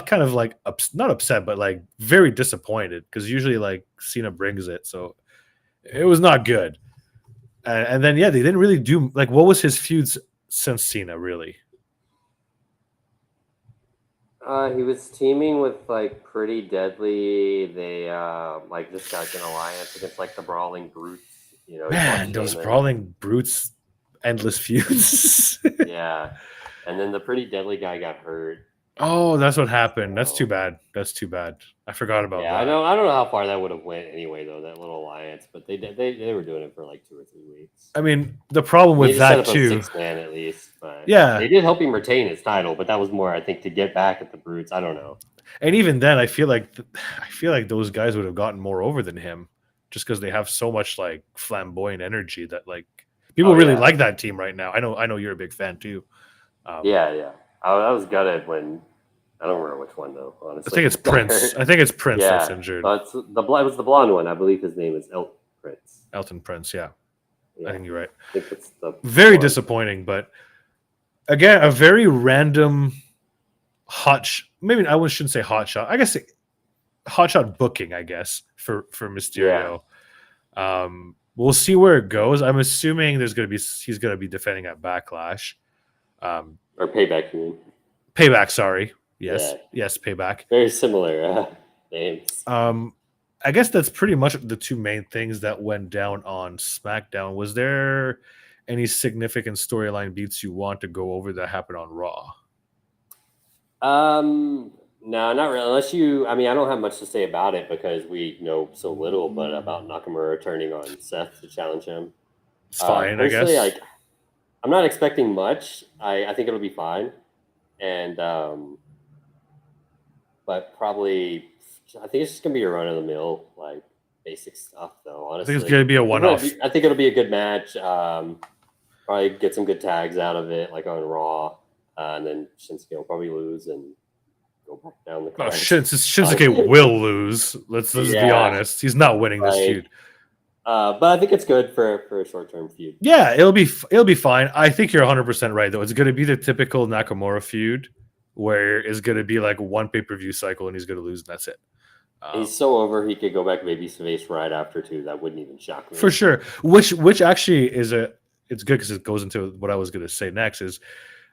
[SPEAKER 2] kind of like not upset, but like very disappointed because usually like Cena brings it, so it was not good. And then they didn't really do like what was his feuds since Cena really.
[SPEAKER 1] He was teaming with like Pretty Deadly. They like this guy's an alliance against like the Brawling Brutes. You know,
[SPEAKER 2] man, those Brawling Brutes, endless feuds.
[SPEAKER 1] Yeah. And then the Pretty Deadly guy got hurt.
[SPEAKER 2] Oh, that's what happened. That's too bad. I forgot about that.
[SPEAKER 1] I don't know how far that would have went anyway, though, that little alliance. But they were doing it for like 2 or 3 weeks.
[SPEAKER 2] I mean, the problem with that too.
[SPEAKER 1] 6-man at least. But
[SPEAKER 2] yeah,
[SPEAKER 1] they did help him retain his title, but that was more, I think, to get back at the Brutes. I don't know.
[SPEAKER 2] And even then, I feel like those guys would have gotten more over than him, just because they have so much like flamboyant energy that like people really like that team right now. I know you're a big fan too.
[SPEAKER 1] I was gutted when I don't remember which one though. Honestly,
[SPEAKER 2] I think it's Prince. That's injured.
[SPEAKER 1] It was the blonde one. I believe his name is
[SPEAKER 2] Elton Prince. Yeah. I think you're right.
[SPEAKER 1] I think it's
[SPEAKER 2] very disappointing, but again, a very random maybe I shouldn't say hot shot. I guess hot shot booking. I guess for Mysterio. Yeah. We'll see where it goes. I'm assuming he's going to be defending at Backlash.
[SPEAKER 1] Or Payback, you mean?
[SPEAKER 2] Payback, sorry. Yes, Payback.
[SPEAKER 1] Very similar names.
[SPEAKER 2] I guess that's pretty much the two main things that went down on SmackDown. Was there any significant storyline beats you want to go over that happened on Raw?
[SPEAKER 1] No, not really. Unless I don't have much to say about it because we know so little, but about Nakamura turning on Seth to challenge him.
[SPEAKER 2] It's fine, I guess.
[SPEAKER 1] Like, I'm not expecting much. I think it'll be fine. And but probably I think it's just gonna be a run of the mill, like basic stuff though, honestly.
[SPEAKER 2] I think it's gonna be a one-off.
[SPEAKER 1] I think it'll be a good match. Probably get some good tags out of it, like on Raw. And then Shinsuke will probably lose and go back down the card.
[SPEAKER 2] Shinsuke will lose. Let's be honest. He's not winning this feud.
[SPEAKER 1] But I think it's good for a short-term feud.
[SPEAKER 2] Yeah, it'll be fine. I think you're 100% right, though. It's going to be the typical Nakamura feud where it's going to be like one pay-per-view cycle and he's going to lose and that's it.
[SPEAKER 1] He's so over, he could go back babyface right after, too. That wouldn't even shock me.
[SPEAKER 2] For sure. Which actually it's good because it goes into what I was going to say next is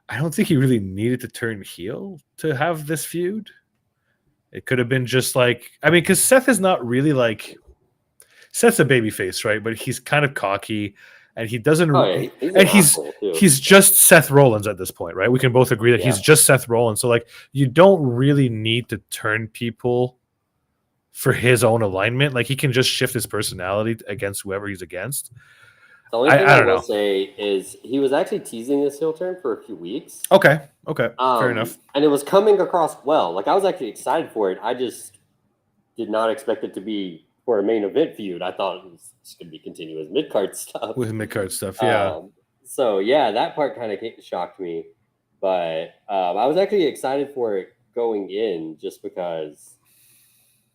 [SPEAKER 2] I don't think he really needed to turn heel to have this feud. It could have been just like, because Seth is not really like... Seth's a babyface, right? But he's kind of cocky, and he doesn't. He's just Seth Rollins at this point, right? We can both agree that he's just Seth Rollins. So like, you don't really need to turn people for his own alignment. Like he can just shift his personality against whoever he's against.
[SPEAKER 1] The only thing
[SPEAKER 2] I
[SPEAKER 1] I
[SPEAKER 2] don't
[SPEAKER 1] will
[SPEAKER 2] know.
[SPEAKER 1] say is he was actually teasing this heel turn for a few weeks.
[SPEAKER 2] Okay, fair enough.
[SPEAKER 1] And it was coming across well. Like I was actually excited for it. I just did not expect it to be for a main event feud. I thought it was just going to be continuous mid card stuff.
[SPEAKER 2] With mid-card stuff, yeah.
[SPEAKER 1] So yeah, that part kind of shocked me, but I was actually excited for it going in just because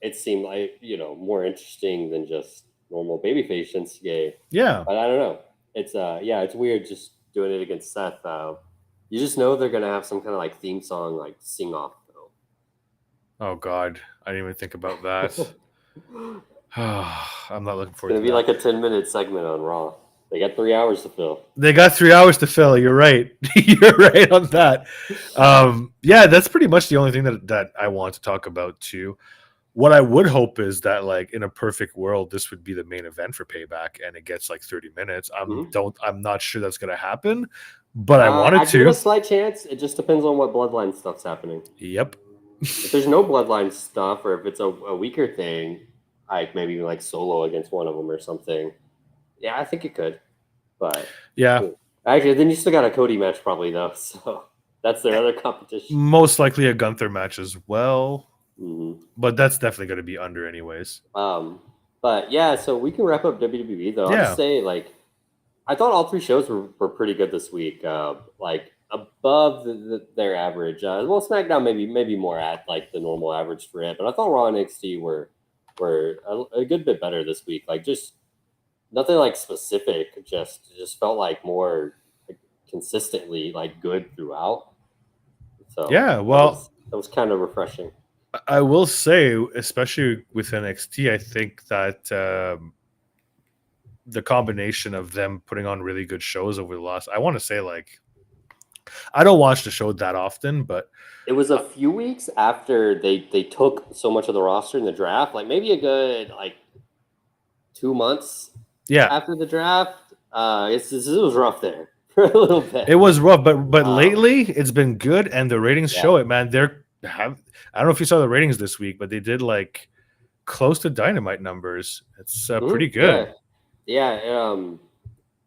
[SPEAKER 1] it seemed like more interesting than just normal babyface Shinsuke.
[SPEAKER 2] Yeah.
[SPEAKER 1] But I don't know. It's it's weird just doing it against Seth. You just know they're gonna have some kind of like theme song like sing off though.
[SPEAKER 2] Oh God, I didn't even think about that. I'm not looking
[SPEAKER 1] It's
[SPEAKER 2] forward
[SPEAKER 1] gonna
[SPEAKER 2] to
[SPEAKER 1] be
[SPEAKER 2] that.
[SPEAKER 1] like a 10-minute segment on Raw. They got 3 hours to fill.
[SPEAKER 2] They got 3 hours to fill. You're right. You're right on that. Yeah, that's pretty much the only thing that I want to talk about too. What I would hope is that, like, in a perfect world, this would be the main event for Payback, and it gets like 30 minutes. I'm not sure that's gonna happen, but I wanted
[SPEAKER 1] I give it a
[SPEAKER 2] to.
[SPEAKER 1] slight chance. It just depends on what Bloodline stuff's happening.
[SPEAKER 2] Yep.
[SPEAKER 1] If there's no Bloodline stuff, or if it's a weaker thing, like maybe like Solo against one of them or something, yeah, I think it could. But
[SPEAKER 2] Yeah.
[SPEAKER 1] actually, then you still got a Cody match probably though, so that's their other competition.
[SPEAKER 2] Most likely a Gunther match as well,
[SPEAKER 1] Mm-hmm.
[SPEAKER 2] but that's definitely going to be under anyways.
[SPEAKER 1] But yeah, so we can wrap up WWE though. I'll
[SPEAKER 2] Yeah.
[SPEAKER 1] just say, like, I thought all 3 shows were pretty good this week. Like above their average. Well, SmackDown maybe more at like the normal average for it, but I thought Raw and NXT were a good bit better this week. Like just nothing like specific. Just felt like more like, consistently like good throughout. So
[SPEAKER 2] Yeah, well,
[SPEAKER 1] that was kind of refreshing.
[SPEAKER 2] I will say, especially with NXT, I think that the combination of them putting on really good shows over the last, I want to say, like, I don't watch the show that often, but
[SPEAKER 1] it was a few weeks after they took so much of the roster in the draft, like maybe a good like 2 months after the draft. It was rough there for a little bit.
[SPEAKER 2] It was rough, but lately it's been good, and the ratings show it, man. I don't know if you saw the ratings this week, but they did like close to Dynamite numbers. It's pretty good.
[SPEAKER 1] Yeah. And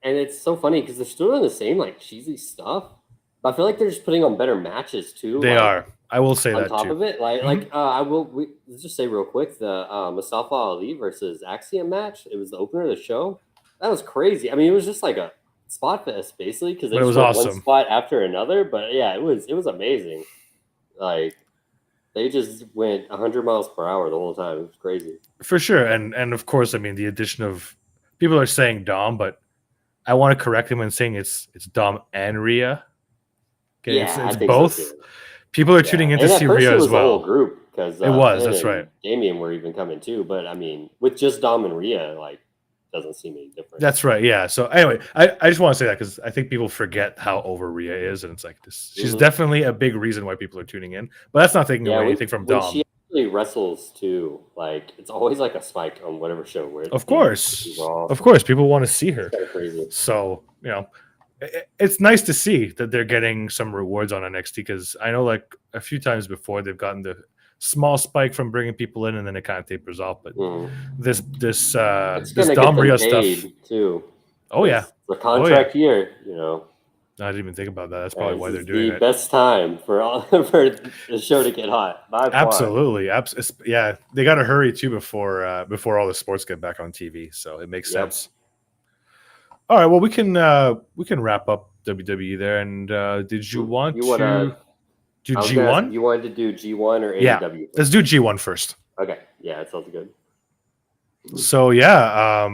[SPEAKER 1] it's so funny because they're still doing the same like cheesy stuff, but I feel like they're just putting on better matches too.
[SPEAKER 2] They are. I will say
[SPEAKER 1] on
[SPEAKER 2] that
[SPEAKER 1] top
[SPEAKER 2] too.
[SPEAKER 1] of it, let's just say real quick the Mustafa Ali versus Axiom match. It was the opener of the show. That was crazy. I mean, it was just like a spot fest basically because they just went one spot after another. But yeah, it was amazing. Like they just went 100 miles per hour the whole time. It was crazy
[SPEAKER 2] for sure. And of course, I mean the addition of people are saying Dom, but I want to correct them and saying it's Dom and Rhea. Okay,
[SPEAKER 1] yeah,
[SPEAKER 2] it's both. So people are tuning in to see Rhea as well.
[SPEAKER 1] The whole group because
[SPEAKER 2] it was.
[SPEAKER 1] Finn
[SPEAKER 2] that's right.
[SPEAKER 1] Damian were even coming too, but I mean, with just Dom and Rhea, like, doesn't seem any different.
[SPEAKER 2] That's right. Yeah. So anyway, I just want to say that because I think people forget how over Rhea is, and it's like this. She's definitely a big reason why people are tuning in, but that's not taking away anything from Dom.
[SPEAKER 1] When she actually wrestles too, like it's always like a spike on whatever show.
[SPEAKER 2] Of course, people want to see her.
[SPEAKER 1] It's kind of crazy.
[SPEAKER 2] So it's nice to see that they're getting some rewards on NXT because I know like a few times before they've gotten the small spike from bringing people in and then it kind of tapers off. But this Dom Rhea stuff
[SPEAKER 1] too.
[SPEAKER 2] Oh yeah,
[SPEAKER 1] the contract year.
[SPEAKER 2] I didn't even think about that. That's probably why they're doing it.
[SPEAKER 1] The best time for the show to get hot.
[SPEAKER 2] Absolutely, yeah. They got to hurry too before all the sports get back on TV. So it makes sense. All right, well we can wrap up WWE there. And did you want to do G1?
[SPEAKER 1] You wanted to do G1 or AEW?
[SPEAKER 2] Yeah, let's do G1 first.
[SPEAKER 1] Okay, yeah, that sounds good.
[SPEAKER 2] So yeah,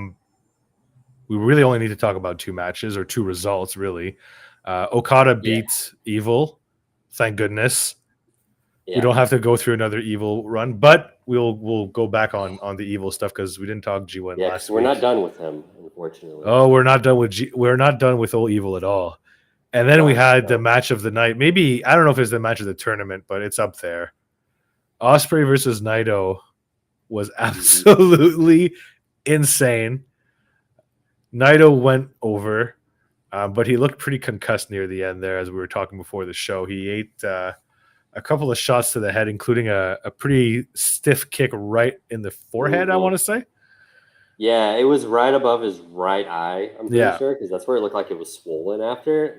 [SPEAKER 2] we really only need to talk about 2 matches or 2 results really. Okada beats Evil, thank goodness. Yeah. We don't have to go through another Evil run, but we'll go back on the Evil stuff because we didn't talk G1 last week.
[SPEAKER 1] We're not done with him, unfortunately.
[SPEAKER 2] Oh, we're not done with old Evil at all. And then we had the match of the night. Maybe I don't know if it's the match of the tournament, but it's up there. Ospreay versus Naito was absolutely insane. Naito went over, but he looked pretty concussed near the end there, as we were talking before the show. He ate a couple of shots to the head, including a pretty stiff kick right in the forehead, I want to say.
[SPEAKER 1] Yeah, it was right above his right eye. I'm pretty
[SPEAKER 2] Yeah.
[SPEAKER 1] sure because that's where it looked like it was swollen after.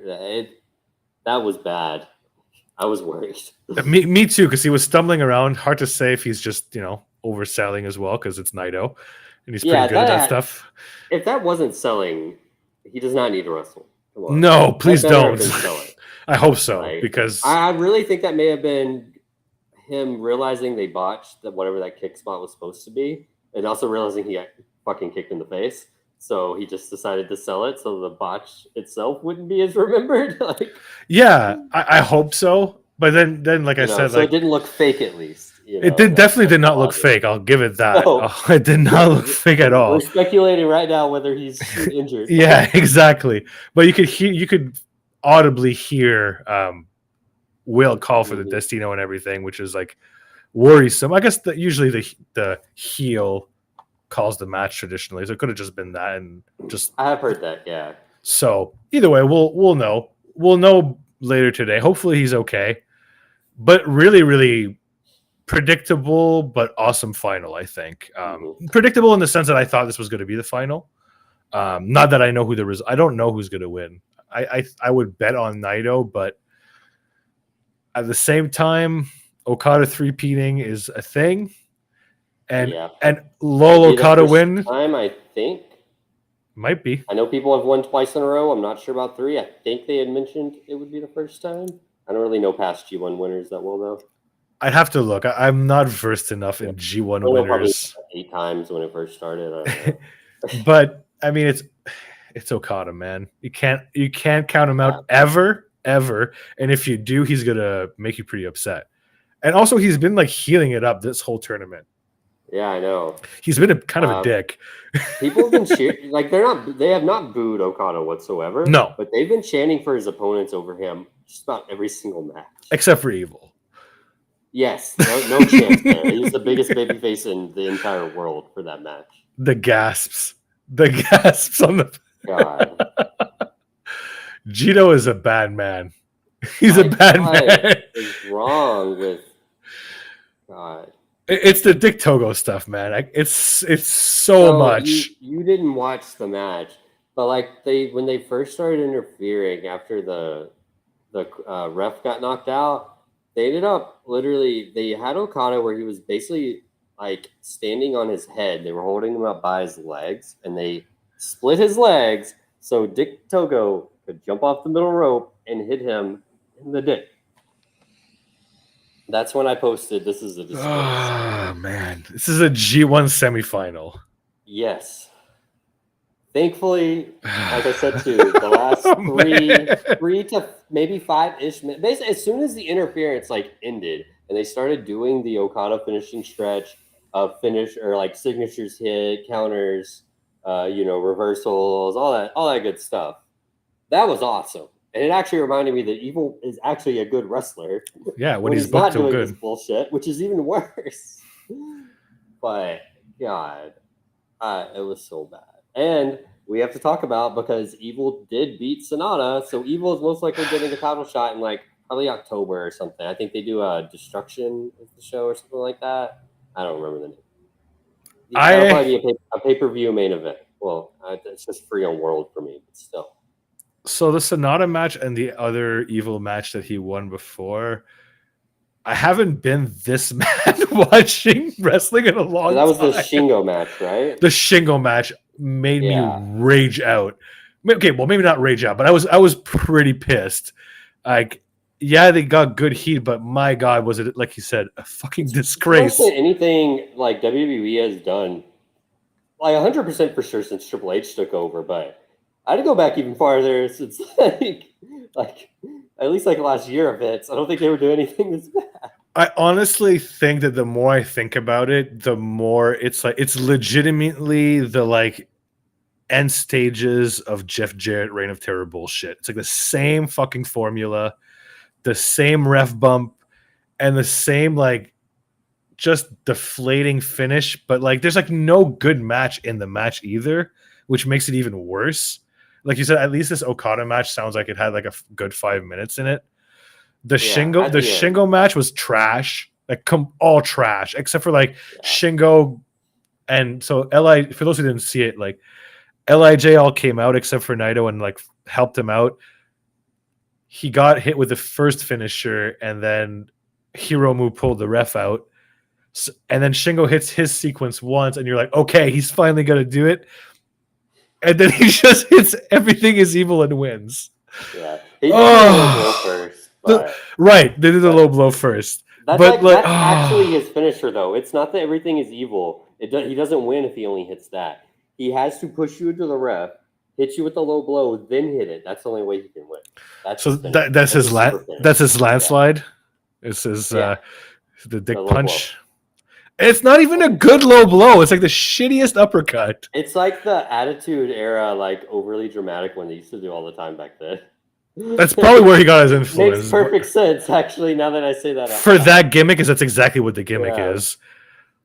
[SPEAKER 1] That was bad. I was worried.
[SPEAKER 2] Me too, because he was stumbling around. Hard to say if he's just overselling as well, because it's Naito, and he's pretty
[SPEAKER 1] Yeah,
[SPEAKER 2] good at that stuff.
[SPEAKER 1] if that wasn't selling, he does not need to wrestle. Come on,
[SPEAKER 2] No,
[SPEAKER 1] that
[SPEAKER 2] please
[SPEAKER 1] better have
[SPEAKER 2] don't.
[SPEAKER 1] been selling.
[SPEAKER 2] I hope so,
[SPEAKER 1] Like,
[SPEAKER 2] because
[SPEAKER 1] I really think that may have been him realizing they botched that whatever that kick spot was supposed to be, and also realizing he got fucking kicked in the face. So he just decided to sell it so the botch itself wouldn't be as remembered. Like,
[SPEAKER 2] yeah, I hope so. But then like I said,
[SPEAKER 1] so it
[SPEAKER 2] like
[SPEAKER 1] didn't look fake at least.
[SPEAKER 2] it definitely
[SPEAKER 1] That's
[SPEAKER 2] did not look
[SPEAKER 1] positive.
[SPEAKER 2] fake. I'll give it that.
[SPEAKER 1] No.
[SPEAKER 2] It did not look fake at all.
[SPEAKER 1] We're speculating right now whether he's injured.
[SPEAKER 2] Yeah, exactly. But you could audibly hear Will call for the Destino and everything, which is like worrisome. I guess usually the heel calls the match traditionally, so it could have just been that, and just
[SPEAKER 1] I have heard that. Yeah.
[SPEAKER 2] so either way, we'll know. We'll know later today. Hopefully he's okay. But really, really predictable, but awesome final, I think. Predictable in the sense that I thought this was going to be the final. Not that I know who I don't know who's going to win. I would bet on Naito, but at the same time, Okada three-peating is a thing. And Lol Okada win.
[SPEAKER 1] Time, I think.
[SPEAKER 2] Might be.
[SPEAKER 1] I know people have won twice in a row. I'm not sure about 3. I think they had mentioned it would be the first time. I don't really know past G1 winners that well, though.
[SPEAKER 2] I'd have to look. I'm not versed enough in G1 winners.
[SPEAKER 1] Probably 8 times when it first started. I don't know.
[SPEAKER 2] But I mean, it's Okada, man. You can't count him out ever. And if you do, he's gonna make you pretty upset. And also, he's been like healing it up this whole tournament.
[SPEAKER 1] Yeah, I know.
[SPEAKER 2] He's been kind of a dick.
[SPEAKER 1] People have been cheering. Like they have not booed Okada whatsoever.
[SPEAKER 2] No,
[SPEAKER 1] but they've been chanting for his opponents over him just about every single match,
[SPEAKER 2] except for Evil.
[SPEAKER 1] Yes, no chance there. He's the biggest babyface in the entire world for that match.
[SPEAKER 2] The gasps on the
[SPEAKER 1] God.
[SPEAKER 2] Gino is a bad man. He's a bad man.
[SPEAKER 1] What is wrong with God?
[SPEAKER 2] It's the Dick Togo stuff, man. It's so much.
[SPEAKER 1] You didn't watch the match, but like when they first started interfering after the ref got knocked out, they ended up they had Okada where he was basically like standing on his head. They were holding him up by his legs, and they split his legs so Dick Togo could jump off the middle rope and hit him in the dick. That's when I posted, this is a disgrace.
[SPEAKER 2] Oh, man. This is a G1 semifinal.
[SPEAKER 1] Yes. Thankfully, like I said too, the last three to maybe 5-ish minutes, basically as soon as the interference like ended and they started doing the Okada finishing stretch of finish or like signatures hit, counters, reversals, all that good stuff. That was awesome. And it actually reminded me that Evil is actually a good wrestler.
[SPEAKER 2] Yeah, when he's
[SPEAKER 1] not doing
[SPEAKER 2] good.
[SPEAKER 1] This bullshit, which is even worse. But God, it was so bad. And we have to talk about because Evil did beat Sonata, so Evil is most likely getting a title shot in like probably October or something. I think they do a Destruction of the show or something like that. I don't remember the name. That'll probably be a pay-per-view main event. Well, it's just free on World for me, but still.
[SPEAKER 2] So the Sonata match and the other Evil match that he won before, I haven't been this mad watching wrestling in a long time.
[SPEAKER 1] That was the Shingo match, right?
[SPEAKER 2] The Shingo match made me rage out. Okay, well, maybe not rage out, but I was pretty pissed. Like, yeah, they got good heat, but my God, was it, like you said, a fucking disgrace.
[SPEAKER 1] Anything like WWE has done, like 100% for sure since Triple H took over, but I'd go back even farther since like at least like last year of it. So I don't think they were doing anything this bad.
[SPEAKER 2] I honestly think that the more I think about it, the more it's like it's legitimately the like end stages of Jeff Jarrett Reign of Terror bullshit. It's like the same fucking formula, the same ref bump, and the same like just deflating finish. But like there's like no good match in the match either, which makes it even worse. Like you said, at least this Okada match sounds like it had like a good 5 minutes in it. The Shingo match was trash, like all trash, except for like Shingo And so Li, for those who didn't see it, like Lij all came out except for Naito and like helped him out. He got hit with the first finisher, and then Hiromu pulled the ref out. So, and then Shingo hits his sequence once, and you're like, okay, he's finally gonna do it. And then he just hits everything is evil and wins.
[SPEAKER 1] Yeah, he did the low blow first. But
[SPEAKER 2] right, they did the low blow first.
[SPEAKER 1] That's that's actually his finisher, though. It's not that everything is evil. He doesn't win if he only hits that. He has to push you into the ref, hit you with the low blow, then hit it. That's the only way he can win. That's
[SPEAKER 2] his landslide. Yeah. It's his the dick punch. Blow. It's not even a good low blow. It's like the shittiest uppercut.
[SPEAKER 1] It's like the Attitude Era, like overly dramatic one they used to do all the time back then.
[SPEAKER 2] That's probably where he got his influence.
[SPEAKER 1] Makes perfect sense, actually, now that I say that.
[SPEAKER 2] For that gimmick, is that's exactly what the gimmick is.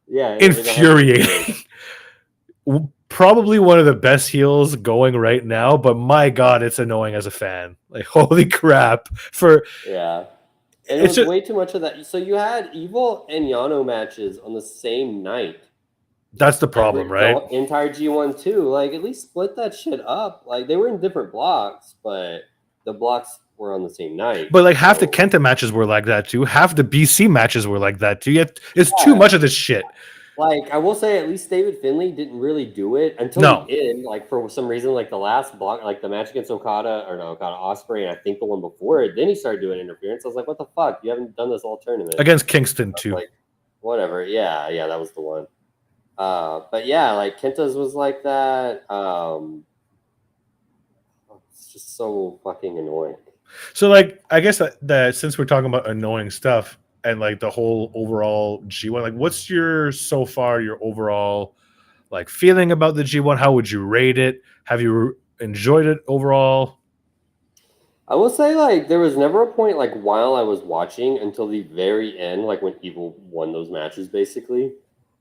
[SPEAKER 1] Yeah.
[SPEAKER 2] Infuriating. Probably one of the best heels going right now, but my God, it's annoying as a fan. Like, holy crap.
[SPEAKER 1] Yeah. And it was way too much of that. So you had Evil and Yano matches on the same night.
[SPEAKER 2] That's the problem, right?
[SPEAKER 1] The entire G1 too. Like, at least split that shit up. Like, they were in different blocks, but the blocks were on the same night.
[SPEAKER 2] But like half the Kenta matches were like that too. Half the BC matches were like that too. It's too much of this shit.
[SPEAKER 1] Like, I will say, at least David Finlay didn't really do it until the end. Like, for some reason, like the last block, like the match against Okada Ospreay, and I think the one before it, then he started doing interference. I was like, what the fuck? You haven't done this all tournament.
[SPEAKER 2] Against Kingston too.
[SPEAKER 1] Like, whatever. Yeah, that was the one. But yeah, like Kenta's was like that. It's just so fucking annoying.
[SPEAKER 2] So like, I guess that since we're talking about annoying stuff and like the whole overall G1, like what's your overall like feeling about the G1? How would you rate it? Have you enjoyed it overall?
[SPEAKER 1] I will say, like, there was never a point like while I was watching until the very end, like when Evil won those matches, basically.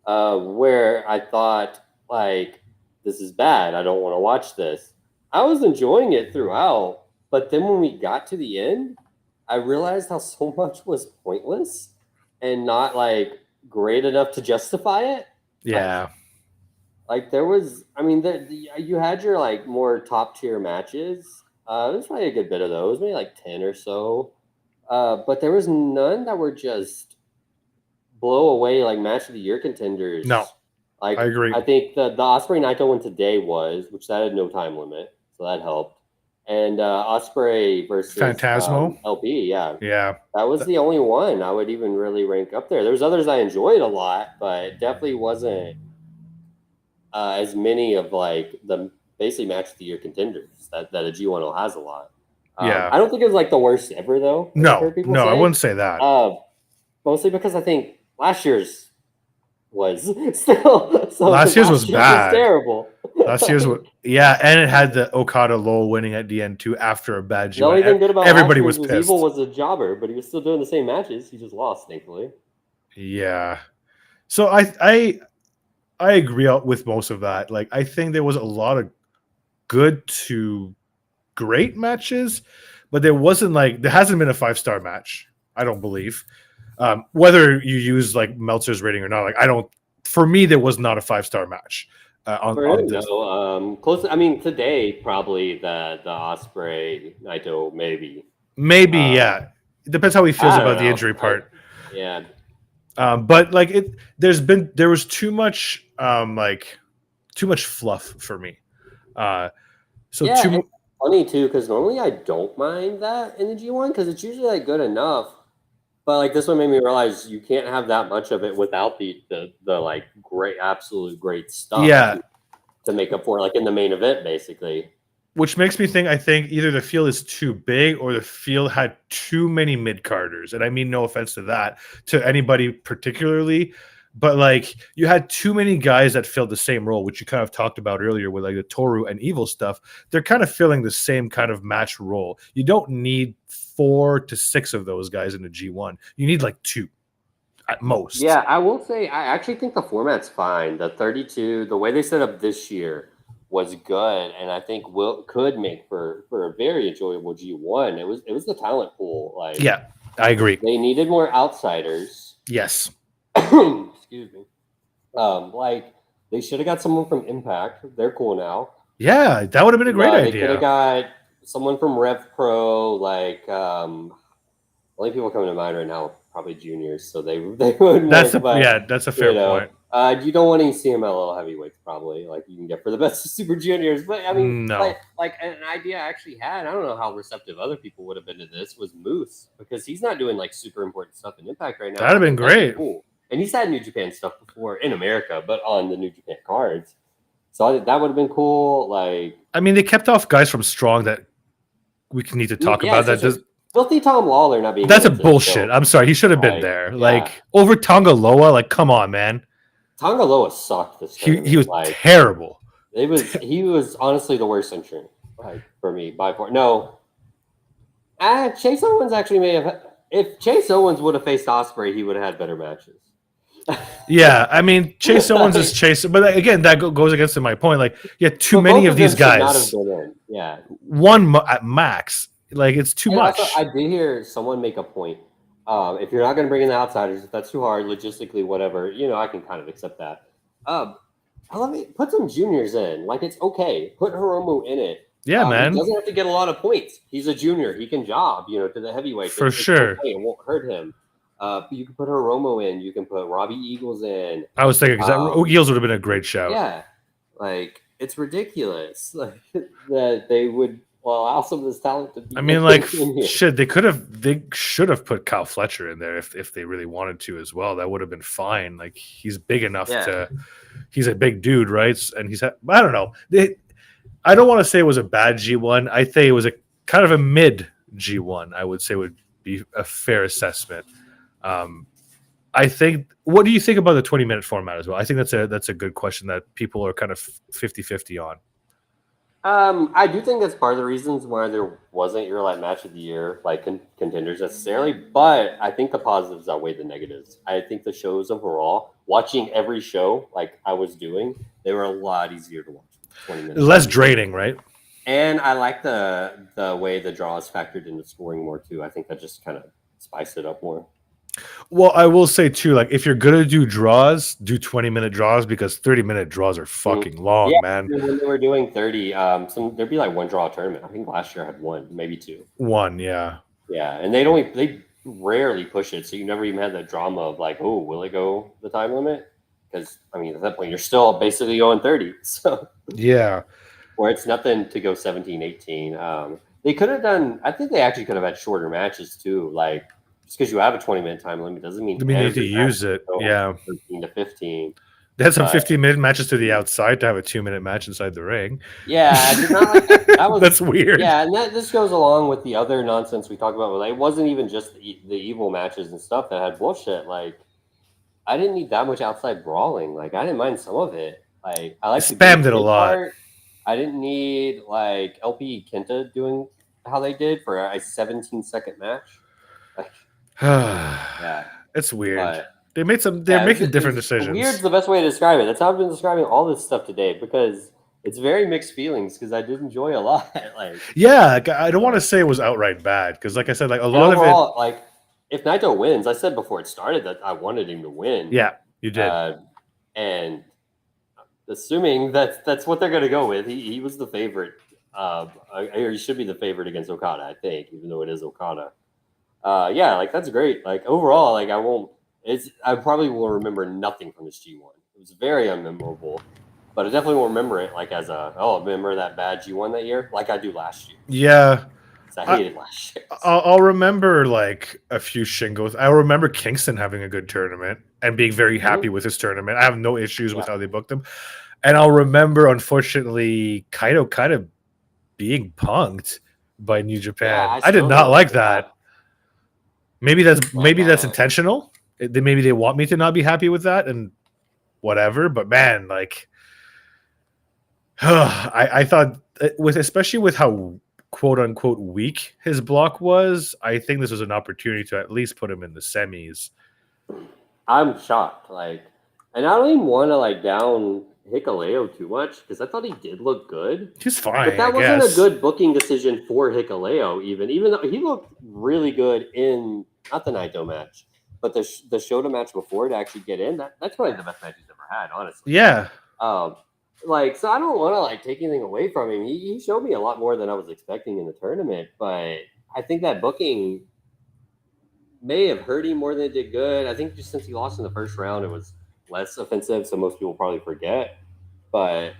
[SPEAKER 1] Where I thought, like, this is bad. I don't want to watch this. I was enjoying it throughout, but then when we got to the end, I realized how so much was pointless and not, like, great enough to justify it.
[SPEAKER 2] Yeah.
[SPEAKER 1] Like there was, I mean, you had your, like, more top-tier matches. There's probably a good bit of those, maybe, like, 10 or so. But there was none that were just blow away like match of the year contenders.
[SPEAKER 2] No,
[SPEAKER 1] like
[SPEAKER 2] I agree.
[SPEAKER 1] I think the Ospreay Naito one today which that had no time limit, so that helped. And Ospreay versus
[SPEAKER 2] Phantasmo
[SPEAKER 1] LP,
[SPEAKER 2] yeah,
[SPEAKER 1] that was the only one I would even really rank up there. There's others I enjoyed a lot, but definitely wasn't as many of like the basically match of the year contenders that a G1 has a lot.
[SPEAKER 2] Yeah,
[SPEAKER 1] I don't think it was like the worst ever though.
[SPEAKER 2] No, I wouldn't say that.
[SPEAKER 1] Mostly because I think last year's was still so
[SPEAKER 2] last year's was bad.
[SPEAKER 1] Was terrible.
[SPEAKER 2] Last year's was and it had the Okada Lowell winning at the end too after a bad G1.
[SPEAKER 1] The only thing good about
[SPEAKER 2] everybody was pissed.
[SPEAKER 1] Evil was a jobber, but he was still doing the same matches. He just lost, thankfully.
[SPEAKER 2] Yeah, so I agree with most of that. Like I think there was a lot of good to great matches, but there hasn't been a 5-star match. I don't believe. Whether you use like Meltzer's rating or not, like for me, there was not a 5-star match on this.
[SPEAKER 1] Close. I mean, today probably the Ospreay Naito maybe.
[SPEAKER 2] Yeah. It depends how he feels about the injury part.
[SPEAKER 1] Yeah.
[SPEAKER 2] But like there was too much fluff for me.
[SPEAKER 1] Funny too, because normally I don't mind that in the G1 because it's usually like good enough. But like this one made me realize you can't have that much of it without the like great, absolute great stuff.
[SPEAKER 2] Yeah.
[SPEAKER 1] To make up for like in the main event, basically.
[SPEAKER 2] Which makes me think I think either the field is too big or the field had too many mid-carders. And I mean no offense to that, to anybody particularly. But like you had too many guys that filled the same role, which you kind of talked about earlier with like the Toru and Evil stuff. They're kind of filling the same kind of match role. You don't need 4 to 6 of those guys in the G1. You need like 2 at most.
[SPEAKER 1] Yeah, I will say I actually think the format's fine. The 32, the way they set up this year was good, and I think could make for a very enjoyable G1. It was the talent pool. Like
[SPEAKER 2] yeah, I agree.
[SPEAKER 1] They needed more outsiders.
[SPEAKER 2] Yes.
[SPEAKER 1] Excuse me. Like They should have got someone from Impact. They're cool now.
[SPEAKER 2] Yeah, that would have been a great
[SPEAKER 1] They could
[SPEAKER 2] idea.
[SPEAKER 1] have got someone from Rev Pro, like only people coming to mind right now probably juniors, so they would
[SPEAKER 2] That's
[SPEAKER 1] work. But
[SPEAKER 2] that's a fair point.
[SPEAKER 1] you don't want any CMLL heavyweights probably like you can get for the best of Super Juniors. But I mean,
[SPEAKER 2] No.
[SPEAKER 1] like an idea I actually had. I don't know how receptive other people would have been to this. Was Moose because he's not doing like super important stuff in Impact right now.
[SPEAKER 2] That'd have been great.
[SPEAKER 1] Cool. And he's had New Japan stuff before in America, but on the New Japan cards. So that would have been cool. Like,
[SPEAKER 2] I mean, they kept off guys from Strong that we need to talk about. That does.
[SPEAKER 1] Filthy Tom Lawler not being.
[SPEAKER 2] That's a bullshit. I'm sorry. He should have been there. Yeah. Like over Tonga Loa. Like, come on, man.
[SPEAKER 1] Tonga Loa sucked this time.
[SPEAKER 2] He was like, terrible.
[SPEAKER 1] He was honestly the worst entrant, like for me by far. No, Chase Owens actually may have. If Chase Owens would have faced Ospreay, he would have had better matches.
[SPEAKER 2] Yeah, I mean, Chase Owens is Chase, but again, that goes against my point. Like, too many of these guys.
[SPEAKER 1] Not have been in. Yeah,
[SPEAKER 2] one at max. Like, it's too much.
[SPEAKER 1] Also, I did hear someone make a point. If you're not going to bring in the outsiders, if that's too hard, logistically, whatever, I can kind of accept that. Put some juniors in. Like, it's okay. Put Hiromu in it.
[SPEAKER 2] Yeah, man.
[SPEAKER 1] He doesn't have to get a lot of points. He's a junior. He can job, to the heavyweight.
[SPEAKER 2] For sure.
[SPEAKER 1] Okay. It won't hurt him. You can put Hiromu in. You can put Robbie Eagles in.
[SPEAKER 2] I was thinking, Eagles would have been a great shout.
[SPEAKER 1] Yeah. Like, it's ridiculous that they would allow some of this talent to be.
[SPEAKER 2] I mean, like, shit, they should have put Kyle Fletcher in there if they really wanted to as well. That would have been fine. Like, he's big enough he's a big dude, right? And I don't know. I don't want to say it was a bad G1. I think it was a kind of a mid G1, I would say would be a fair assessment. I think, what do you think about the 20-minute format as well? I think that's a good question that people are kind of 50-50 on.
[SPEAKER 1] I do think that's part of the reasons why there wasn't your match of the year, contenders necessarily, but I think the positives outweigh the negatives. I think the shows overall, watching every show like I was doing, they were a lot easier to watch. 20 minutes.
[SPEAKER 2] Less draining, right?
[SPEAKER 1] And I like the way the draws factored into scoring more too. I think that just kind of spiced it up more.
[SPEAKER 2] Well, I will say too, like if you're gonna do draws, do 20-minute draws because 30-minute draws are fucking long, man.
[SPEAKER 1] When they were doing 30, there'd be one draw tournament. I think last year had one, maybe two.
[SPEAKER 2] One, yeah.
[SPEAKER 1] Yeah, and they rarely push it, so you never even had that drama of oh, will it go the time limit? Because I mean, at that point, you're still basically going 30. So
[SPEAKER 2] yeah,
[SPEAKER 1] or it's nothing to go 17, 18. They could have done. I think they actually could have had shorter matches too, just because you have a 20-minute time limit doesn't mean
[SPEAKER 2] you need to use it. Yeah,
[SPEAKER 1] 13 to 15.
[SPEAKER 2] They had some 15-minute matches to the outside to have a 2-minute match inside the ring.
[SPEAKER 1] Yeah, I did not like that.
[SPEAKER 2] That's weird.
[SPEAKER 1] Yeah, and this goes along with the other nonsense we talked about. It wasn't even just the evil matches and stuff that had bullshit. I didn't need that much outside brawling. I didn't mind some of it. I
[SPEAKER 2] spammed it a lot.
[SPEAKER 1] I didn't need LP Kenta doing how they did for a 17-second match.
[SPEAKER 2] Yeah, it's weird. They're making different decisions.
[SPEAKER 1] Weird's the best way to describe it. That's how I've been describing all this stuff today because it's very mixed feelings because I did enjoy a lot.
[SPEAKER 2] Yeah, I don't want to say it was outright bad because, like I said, a lot
[SPEAKER 1] overall, of it. If Naito wins, I said before it started that I wanted him to win.
[SPEAKER 2] Yeah, you did.
[SPEAKER 1] And assuming that's what they're going to go with, he was the favorite. He should be the favorite against Okada, I think, even though it is Okada. That's great. Overall, I probably will remember nothing from this G1. It was very unmemorable, but I definitely will remember it remember that bad G1 that year, like I do last year.
[SPEAKER 2] Yeah.
[SPEAKER 1] I hated last year.
[SPEAKER 2] I'll remember a few Shingos. I remember Kingston having a good tournament and being very happy with his tournament. I have no issues with how they booked him. And I'll remember, unfortunately, Kaito kind of being punked by New Japan.
[SPEAKER 1] Yeah,
[SPEAKER 2] I did not like that. Maybe that's intentional. Maybe they want me to not be happy with that and whatever. But man, I thought especially with how quote unquote weak his block was, I think this was an opportunity to at least put him in the semis.
[SPEAKER 1] I'm shocked. And I don't even want to down Hikuleo too much because I thought he did look good.
[SPEAKER 2] He's fine.
[SPEAKER 1] But that wasn't a good booking decision for Hikuleo, even though he looked really good in not the Naito match, but the Shota match before to actually get in. That's probably the best match he's ever had, honestly.
[SPEAKER 2] Yeah.
[SPEAKER 1] Like, so I don't want to like take anything away from him. He showed me a lot more than I was expecting in the tournament, but I think that booking may have hurt him more than it did good. I think just since he lost in the first round, it was less offensive, so most people probably forget. But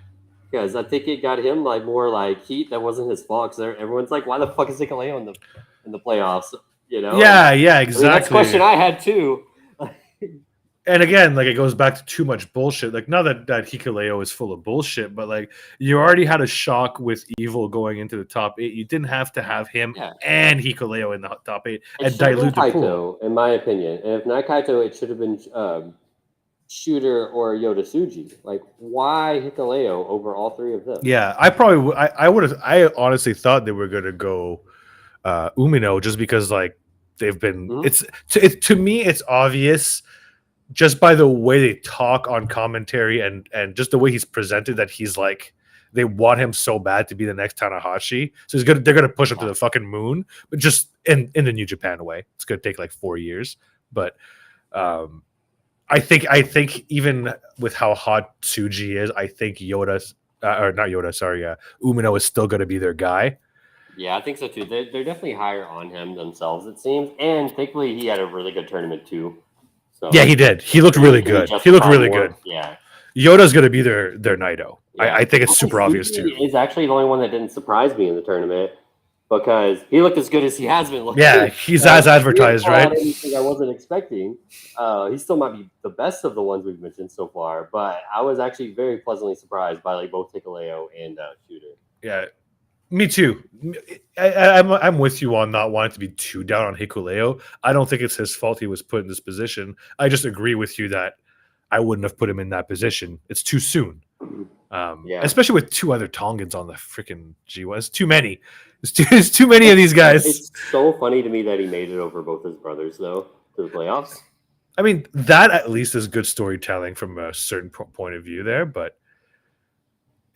[SPEAKER 1] because I think it got him like more like heat that wasn't his fault. Because everyone's like, "Why the fuck is Hikaleo in the playoffs?" You know? And
[SPEAKER 2] Yeah, yeah,
[SPEAKER 1] I mean, that's a question
[SPEAKER 2] exactly.
[SPEAKER 1] I had too.
[SPEAKER 2] And again, like it goes back to too much bullshit. Like not that Hikaleo is full of bullshit, but like you already had a shock with Evil going into the top 8. You didn't have to have him
[SPEAKER 1] Yeah,
[SPEAKER 2] and Hikaleo in the top 8
[SPEAKER 1] it
[SPEAKER 2] and
[SPEAKER 1] should have been
[SPEAKER 2] dilute the pool.
[SPEAKER 1] Kaito, in my opinion. And if not Kaito, it should have been Shooter or Yoda Suji. Like, why Hikaleo over all three of them?
[SPEAKER 2] Yeah, I would have. I honestly thought they were gonna go Umino just because like they've been.
[SPEAKER 1] Mm-hmm.
[SPEAKER 2] It's to me, it's obvious just by the way they talk on commentary and just the way he's presented that he's like they want him so bad to be the next Tanahashi. So they're gonna push him to the fucking moon, but just in the New Japan way. It's gonna take like 4 years, but I think even with how hot Tsuji is, I think Yoda's or not Yoda, sorry, Umino is still gonna be their guy.
[SPEAKER 1] Yeah, I think so too. They're definitely higher on him themselves, it seems. And thankfully, he had a really good tournament too.
[SPEAKER 2] Yeah,
[SPEAKER 1] So
[SPEAKER 2] he did. He looked really good. He looked really good.
[SPEAKER 1] Yeah.
[SPEAKER 2] Yoda's gonna be their Naito.
[SPEAKER 1] Yeah.
[SPEAKER 2] I think it's super obvious too.
[SPEAKER 1] Suzuki is actually the only one that didn't surprise me in the tournament because he looked as good as he has been looking.
[SPEAKER 2] Yeah, he's as advertised, right?
[SPEAKER 1] Anything I wasn't expecting. He still might be the best of the ones we've mentioned so far, but I was actually very pleasantly surprised by like both Hikaleo and Shooter.
[SPEAKER 2] Yeah, me too. I'm with you on not wanting to be too down on Hikuleo. I don't think it's his fault he was put in this position. I just agree with you that I wouldn't have put him in that position. It's too soon. Especially with 2 other Tongans on the freaking G1. It's too many. It's too many of these guys.
[SPEAKER 1] It's so funny to me that he made it over both his brothers, though, to the playoffs.
[SPEAKER 2] I mean, that at least is good storytelling from a certain point of view there. But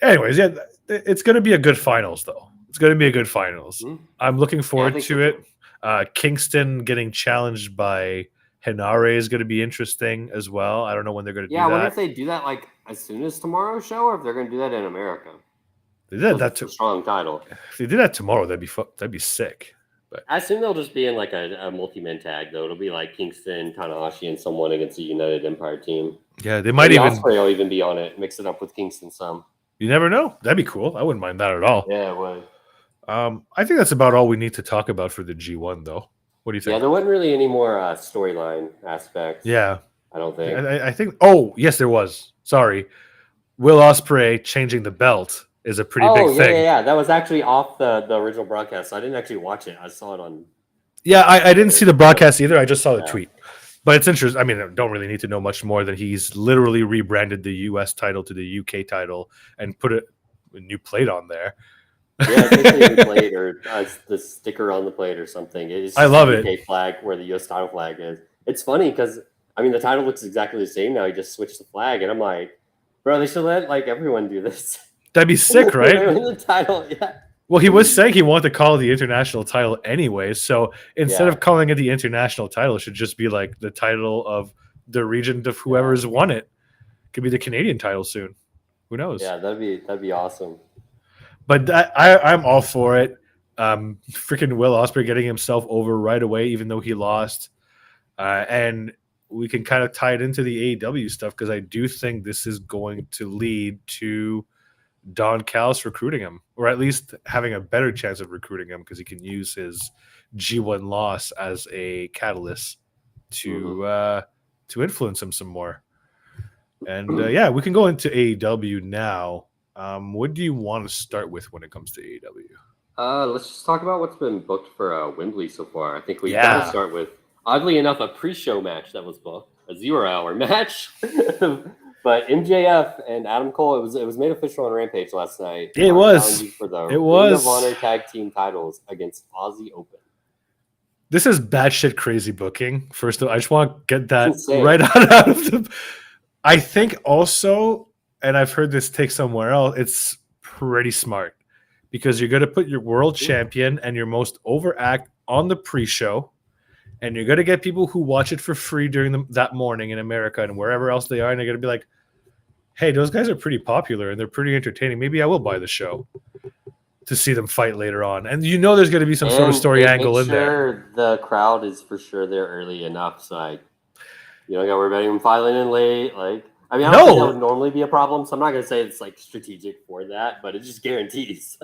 [SPEAKER 2] anyways, yeah, it's going to be a good finals, though. It's going to be a good finals.
[SPEAKER 1] Mm-hmm.
[SPEAKER 2] I'm looking forward to it. Kingston getting challenged by Henare is going to be interesting as well. I don't know when they're going to do that.
[SPEAKER 1] Yeah, I wonder if they do that like as soon as tomorrow's show, or if they're going to do that in America.
[SPEAKER 2] They did that
[SPEAKER 1] too. Strong title.
[SPEAKER 2] If they did that tomorrow, that'd be sick. But
[SPEAKER 1] I assume they'll just be in like a multi-man tag, though. It'll be like Kingston, Tanahashi, and someone against the United Empire team.
[SPEAKER 2] Yeah, they might even.
[SPEAKER 1] Ospreay will even be on it. Mix it up with Kingston some.
[SPEAKER 2] You never know. That'd be cool. I wouldn't mind that at all.
[SPEAKER 1] Yeah, it would.
[SPEAKER 2] I think that's about all we need to talk about for the G1, though. What do you think?
[SPEAKER 1] Yeah, there wasn't really any more storyline aspects.
[SPEAKER 2] Yeah,
[SPEAKER 1] I don't think.
[SPEAKER 2] I think. Oh, yes, there was. Sorry, Will Ospreay changing the belt is a pretty big thing.
[SPEAKER 1] Yeah. That was actually off the original broadcast. So I didn't actually watch it. I saw it on.
[SPEAKER 2] Yeah, I didn't see the broadcast either. I just saw the tweet. But it's interesting. I mean, I don't really need to know much more than he's literally rebranded the US title to the UK title and put a new plate on there.
[SPEAKER 1] Yeah, a new plate or the sticker on the plate or something. It's
[SPEAKER 2] I love
[SPEAKER 1] the
[SPEAKER 2] it.
[SPEAKER 1] UK flag where the US title flag is. It's funny because I mean the title looks exactly the same now. He just switched the flag, and I'm like, bro, they should let like everyone do this.
[SPEAKER 2] That'd be sick, right?
[SPEAKER 1] The title, yeah.
[SPEAKER 2] Well, he was saying he wanted to call it the international title anyway. So instead of calling it the international title, it should just be like the title of the region of whoever's won it. Could be the Canadian title soon. Who knows?
[SPEAKER 1] Yeah, that'd be awesome.
[SPEAKER 2] But I'm all for it. Freaking Will Ospreay getting himself over right away, even though he lost. And we can kind of tie it into the AEW stuff because I do think this is going to lead to Don Callis recruiting him, or at least having a better chance of recruiting him because he can use his G1 loss as a catalyst to influence him some more. And we can go into AEW now. What do you want to start with when it comes to AEW?
[SPEAKER 1] Let's just talk about what's been booked for Wembley so far. I think we got to start with, oddly enough, a pre-show match that was booked, a 0-hour match. But MJF and Adam Cole, it was made official on Rampage last night.
[SPEAKER 2] It was.
[SPEAKER 1] For the
[SPEAKER 2] Ring of
[SPEAKER 1] Honor tag team titles against Aussie Open.
[SPEAKER 2] This is batshit crazy booking. First of all, I just want to get that right out of the. I think also, and I've heard this take somewhere else, it's pretty smart because you're going to put your world champion and your most over act on the pre-show, and you're going to get people who watch it for free during that morning in America and wherever else they are, and they're going to be like, hey, those guys are pretty popular and they're pretty entertaining. Maybe I will buy the show to see them fight later on. And you know there's going to be some sort of story angle in there.
[SPEAKER 1] Sure the crowd is for sure there early enough, so like you don't got to worry about them filing in late. Like, I mean, I don't think that would normally be a problem, so I'm not gonna say it's like strategic for that, but it just guarantees.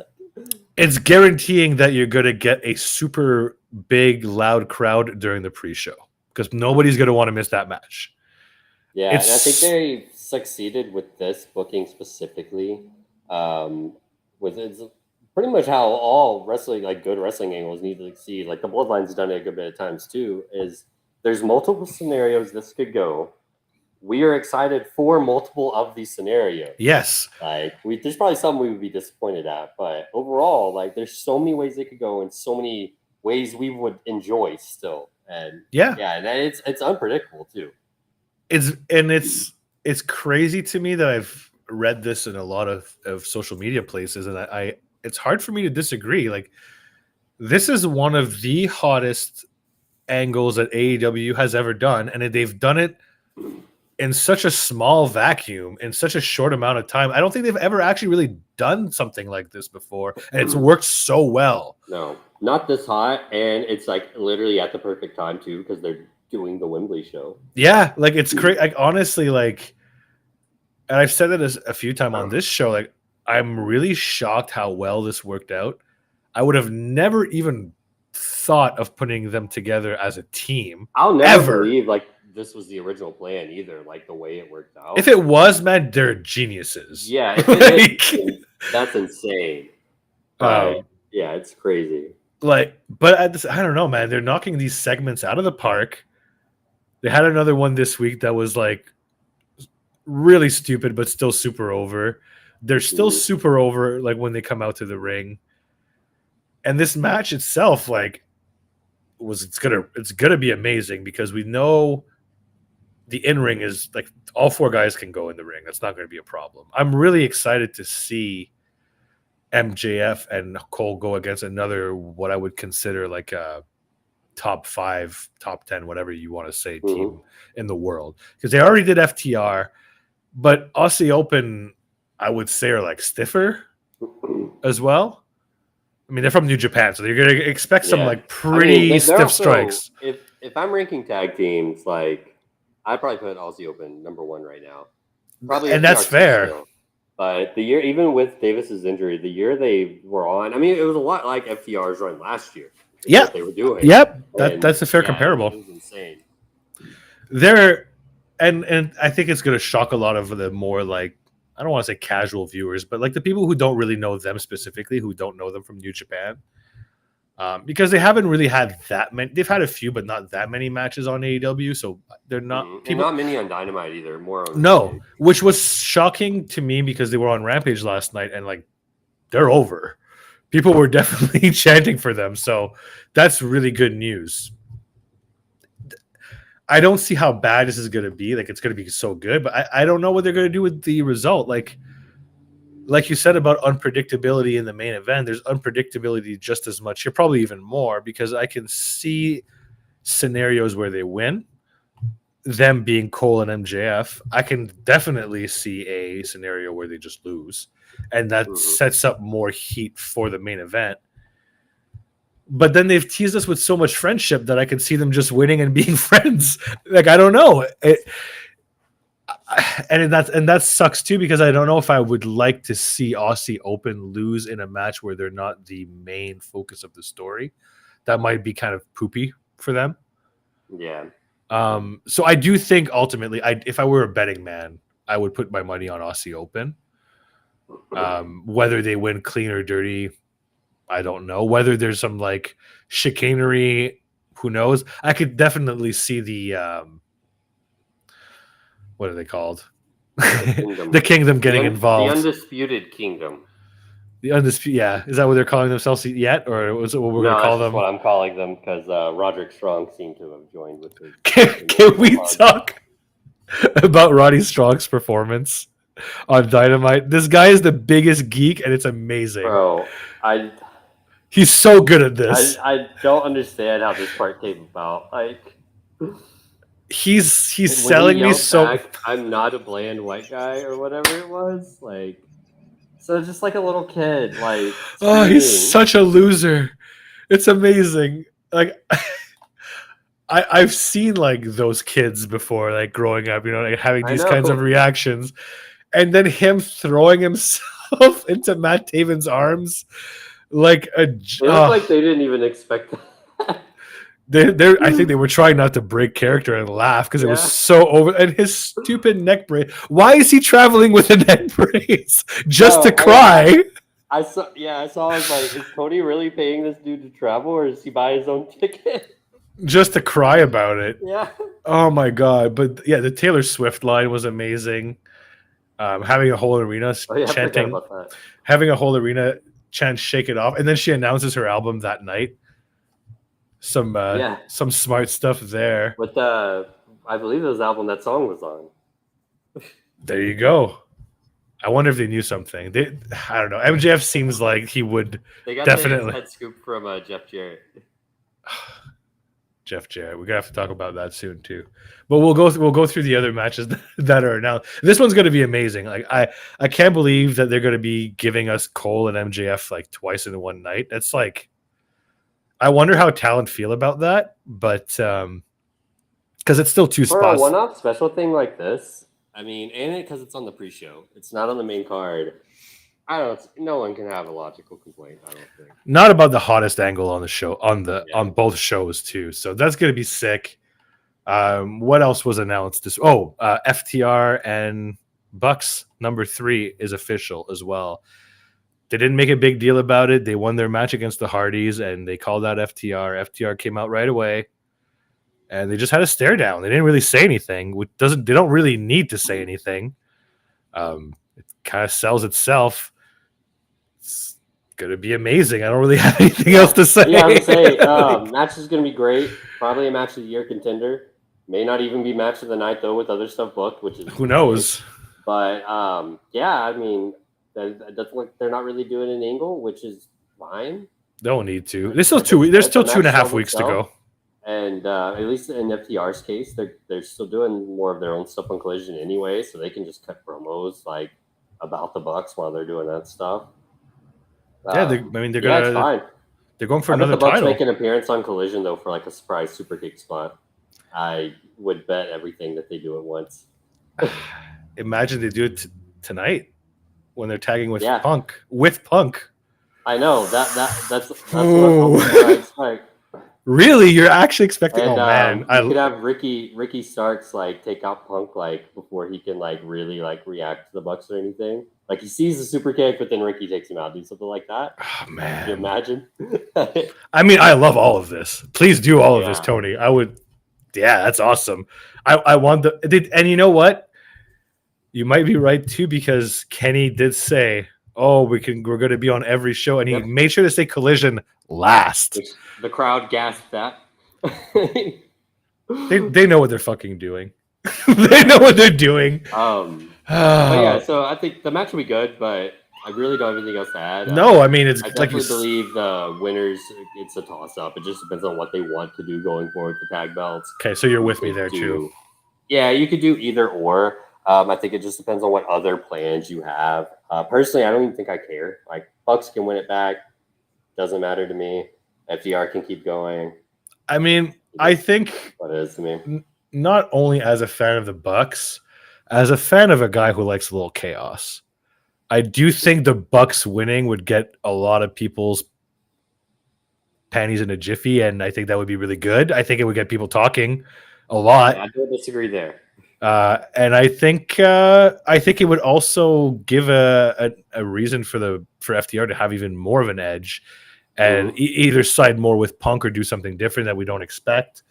[SPEAKER 2] It's guaranteeing that you're going to get a super big, loud crowd during the pre-show because nobody's going to want to miss that match.
[SPEAKER 1] Yeah, and I think they succeeded with this booking specifically. With it's pretty much how all wrestling, like good wrestling angles, need to succeed. Like the Bloodline's done it a good bit of times too. Is there's multiple scenarios this could go. We are excited for multiple of these scenarios.
[SPEAKER 2] Yes.
[SPEAKER 1] Like there's probably some we would be disappointed at, but overall, like there's so many ways they could go and so many ways we would enjoy still. And and it's unpredictable too.
[SPEAKER 2] It's crazy to me that I've read this in a lot of social media places, and I it's hard for me to disagree. Like this is one of the hottest angles that AEW has ever done, and they've done it in such a small vacuum in such a short amount of time. I don't think they've ever actually really done something like this before, and it's worked so well.
[SPEAKER 1] No, not this hot, and it's like literally at the perfect time too because they're doing the Wembley show.
[SPEAKER 2] Yeah, like it's great. Like honestly, like, and I've said it a few times on this show. Like, I'm really shocked how well this worked out. I would have never even thought of putting them together as a team.
[SPEAKER 1] I'll never believe like this was the original plan either, like the way it worked out.
[SPEAKER 2] If it was, man, they're geniuses.
[SPEAKER 1] Yeah, that's insane. Yeah, it's crazy.
[SPEAKER 2] Like, but I don't know, man. They're knocking these segments out of the park. They had another one this week that was like really stupid, but still super over. They're still super over, like when they come out to the ring. And this match itself, like, it's gonna be amazing because we know the in-ring is like all four guys can go in the ring. That's not going to be a problem. I'm really excited to see MJF and Cole go against another what I would consider like a top 5, top 10, whatever you want to say, team in the world. Because they already did FTR, but Aussie Open, I would say, are like stiffer as well. I mean, they're from New Japan, so you're going to expect some like pretty stiff strikes.
[SPEAKER 1] If I'm ranking tag teams, like I'd probably put Aussie Open number 1 right now. Probably,
[SPEAKER 2] and that's fair.
[SPEAKER 1] Still. But the year, even with Davis's injury, the year they were on, I mean, it was a lot like FTR's run last year.
[SPEAKER 2] Yeah,
[SPEAKER 1] what they were doing.
[SPEAKER 2] Yep, that's a fair comparable.
[SPEAKER 1] It was insane.
[SPEAKER 2] And I think it's going to shock a lot of the more like, I don't want to say casual viewers, but like the people who don't really know them specifically, who don't know them from New Japan. Because they haven't really had that many. They've had a few, but not that many matches on AEW. So they're not
[SPEAKER 1] not many on Dynamite either. More on
[SPEAKER 2] which was shocking to me because they were on Rampage last night and like they're over. People were definitely chanting for them, so that's really good news. I don't see how bad this is going to be. Like it's going to be so good, but I don't know what they're going to do with the result. Like you said about unpredictability in the main event, there's unpredictability just as much here, probably even more, because I can see scenarios where they win, them being Cole and MJF. I can definitely see a scenario where they just lose, and that sets up more heat for the main event. But then they've teased us with so much friendship that I can see them just winning and being friends. Like, I don't know. And that sucks too, because I don't know if I would like to see Aussie Open lose in a match where they're not the main focus of the story. That might be kind of poopy for them.
[SPEAKER 1] Yeah.
[SPEAKER 2] So I do think ultimately, if I were a betting man, I would put my money on Aussie Open. Whether they win clean or dirty, I don't know. Whether there's some like chicanery, who knows? I could definitely see the what are they called? The Kingdom getting involved.
[SPEAKER 1] The Undisputed Kingdom.
[SPEAKER 2] The Undisputed, yeah. Is that what they're calling themselves yet? Or was it what we're going to call them?
[SPEAKER 1] That's what I'm calling them, because Roderick Strong seemed to have joined with the...
[SPEAKER 2] Can we talk about Roddy Strong's performance on Dynamite? This guy is the biggest geek, and it's amazing.
[SPEAKER 1] Bro,
[SPEAKER 2] he's so good at this.
[SPEAKER 1] I don't understand how this part came about. Like...
[SPEAKER 2] he's
[SPEAKER 1] When
[SPEAKER 2] selling
[SPEAKER 1] he
[SPEAKER 2] me
[SPEAKER 1] yelled
[SPEAKER 2] so.
[SPEAKER 1] back, "I'm not a bland white guy" or whatever it was, like, so just like a little kid, like
[SPEAKER 2] Oh, he's
[SPEAKER 1] screaming.
[SPEAKER 2] such a loser. It's amazing. Like I've seen like those kids before, like growing up, like having
[SPEAKER 1] I
[SPEAKER 2] these kinds of
[SPEAKER 1] know.
[SPEAKER 2] reactions, and then him throwing himself into Matt Taven's arms, like
[SPEAKER 1] They look like they didn't even expect that.
[SPEAKER 2] they I think they were trying not to break character and laugh because it was
[SPEAKER 1] Yeah.
[SPEAKER 2] so over. And his stupid neck brace. Why is he traveling with a neck brace just to
[SPEAKER 1] No,
[SPEAKER 2] cry?
[SPEAKER 1] I saw. Yeah, I saw. I was like, is Cody really paying this dude to travel, or does he buy his own ticket?
[SPEAKER 2] Just to cry about it.
[SPEAKER 1] Yeah.
[SPEAKER 2] Oh my god! But yeah, the Taylor Swift line was amazing. Having a whole arena
[SPEAKER 1] Oh yeah, I forgot
[SPEAKER 2] chanting,
[SPEAKER 1] about that.
[SPEAKER 2] having a whole arena chant "Shake It Off," and then she announces her album that night.
[SPEAKER 1] Yeah.
[SPEAKER 2] Some smart stuff there.
[SPEAKER 1] With I believe those album that song was on.
[SPEAKER 2] There you go. I wonder if they knew something. I don't know. MJF seems like he would
[SPEAKER 1] They got
[SPEAKER 2] definitely.
[SPEAKER 1] the head scoop from Jeff Jarrett.
[SPEAKER 2] Jeff Jarrett. We're gonna have to talk about that soon too. But we'll go through the other matches that are now. This one's gonna be amazing. Like I can't believe that they're gonna be giving us Cole and MJF like twice in one night. That's like, I wonder how talent feel about that. But because it's still two
[SPEAKER 1] For a
[SPEAKER 2] spots.
[SPEAKER 1] one-off special thing like this, I mean, and because it's on the pre-show, it's not on the main card. I don't. No one can have a logical complaint. I don't think.
[SPEAKER 2] Not about the hottest angle on the show on both shows too. So that's gonna be sick. What else was announced? FTR and Bucks number 3 is official as well. They didn't make a big deal about it. They won their match against the Hardys and they called out FTR. FTR came out right away and they just had a stare down. They didn't really say anything. They don't really need to say anything. It kind of sells itself. It's gonna be amazing. I don't really have anything else to say.
[SPEAKER 1] Yeah, I would say match is gonna be great. Probably a match of the year contender. May not even be match of the night though, with other stuff booked, which is
[SPEAKER 2] who knows.
[SPEAKER 1] But yeah, I mean, that doesn't look. They're not really doing an angle, which is fine.
[SPEAKER 2] Don't need to. There's still 2 weeks. There's still 2.5 weeks to go.
[SPEAKER 1] And at least in FTR's case, they're still doing more of their own stuff on Collision anyway, so they can just cut promos like about the Bucks while they're doing that stuff.
[SPEAKER 2] Yeah, they're
[SPEAKER 1] it's fine.
[SPEAKER 2] They're going for
[SPEAKER 1] I bet
[SPEAKER 2] another
[SPEAKER 1] the Bucks
[SPEAKER 2] title.
[SPEAKER 1] make an appearance on Collision though for like a surprise super kick spot. I would bet everything that they do it once.
[SPEAKER 2] Imagine they do it tonight when they're tagging with
[SPEAKER 1] Yeah.
[SPEAKER 2] Punk. With Punk.
[SPEAKER 1] I know that's what I expect.
[SPEAKER 2] Really? You're actually expecting?
[SPEAKER 1] And,
[SPEAKER 2] oh man,
[SPEAKER 1] you could have Ricky Starks like take out Punk like before he can like really like react to the Bucks or anything. Like he sees the super kick, but then Ricky takes him out. Do something like that.
[SPEAKER 2] Oh man,
[SPEAKER 1] Can you imagine?
[SPEAKER 2] I mean, I love all of this. Please do all of this, Tony. I would. Yeah, that's awesome. I want and you know what? You might be right too, because Kenny did say, "Oh, we're going to be on every show," and he made sure to say Collision last.
[SPEAKER 1] Which the crowd gasped at.
[SPEAKER 2] They know what they're fucking doing. They know what they're doing.
[SPEAKER 1] But yeah, so I think the match will be good, but I really don't have anything else to add.
[SPEAKER 2] No, I mean, it's
[SPEAKER 1] I
[SPEAKER 2] like
[SPEAKER 1] definitely believe the winners. It's a toss-up. It just depends on what they want to do going forward with the tag belts.
[SPEAKER 2] Okay, so you're with me there too.
[SPEAKER 1] Yeah, you could do either or. I think it just depends on what other plans you have. Personally, I don't even think I care. Like Bucks can win it back. Doesn't matter to me. FDR can keep going.
[SPEAKER 2] I mean, I think
[SPEAKER 1] what it is to me.
[SPEAKER 2] Not only as a fan of the Bucks, as a fan of a guy who likes a little chaos, I do think the Bucks winning would get a lot of people's panties in a jiffy, and I think that would be really good. I think it would get people talking a lot.
[SPEAKER 1] I don't disagree there.
[SPEAKER 2] And I think it would also give a reason for FTR to have even more of an edge, and either side more with Punk or do something different that we don't expect.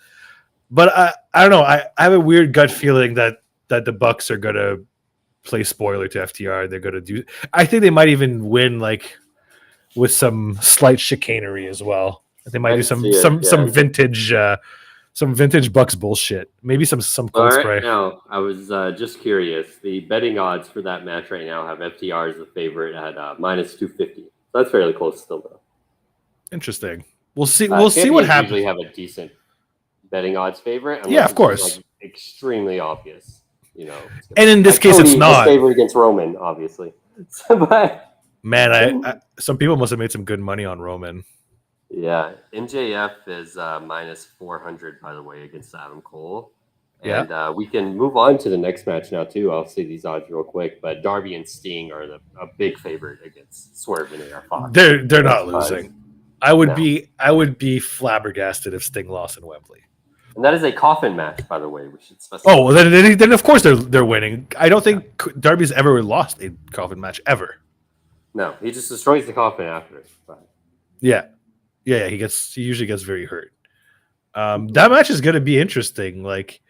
[SPEAKER 2] But I don't know. I have a weird gut feeling that the Bucks are gonna play spoiler to FTR. They're gonna do. I think they might even win like with some slight chicanery as well. They might do some vintage Bucks bullshit. Maybe some cold spray.
[SPEAKER 1] Now, I was just curious. The betting odds for that match right now have FTR as the favorite at -250. So that's fairly close still, though.
[SPEAKER 2] Interesting. We'll see. We'll see what happens.
[SPEAKER 1] Usually have a decent betting odds favorite. Unless
[SPEAKER 2] Yeah, of
[SPEAKER 1] it's just,
[SPEAKER 2] course.
[SPEAKER 1] like extremely obvious,
[SPEAKER 2] And in this
[SPEAKER 1] like
[SPEAKER 2] case,
[SPEAKER 1] Cody
[SPEAKER 2] it's
[SPEAKER 1] is
[SPEAKER 2] not.
[SPEAKER 1] favorite against Roman, obviously. But
[SPEAKER 2] Man, some people must have made some good money on Roman.
[SPEAKER 1] yeah, MJF is minus 400 by the way against Adam Cole.
[SPEAKER 2] Yeah.
[SPEAKER 1] And we can move on to the next match now too. I'll see these odds real quick, but Darby and Sting are a big favorite against Swerve and AR Fox.
[SPEAKER 2] They're not losing. I would
[SPEAKER 1] No.
[SPEAKER 2] be flabbergasted if Sting lost in Wembley.
[SPEAKER 1] And that is a coffin match, by the way. We should specify.
[SPEAKER 2] Oh, well, then of course they're winning. I don't think Darby's ever lost a coffin match ever.
[SPEAKER 1] No, he just destroys the coffin after. But
[SPEAKER 2] Yeah. He usually gets very hurt. That match is going to be interesting. Like,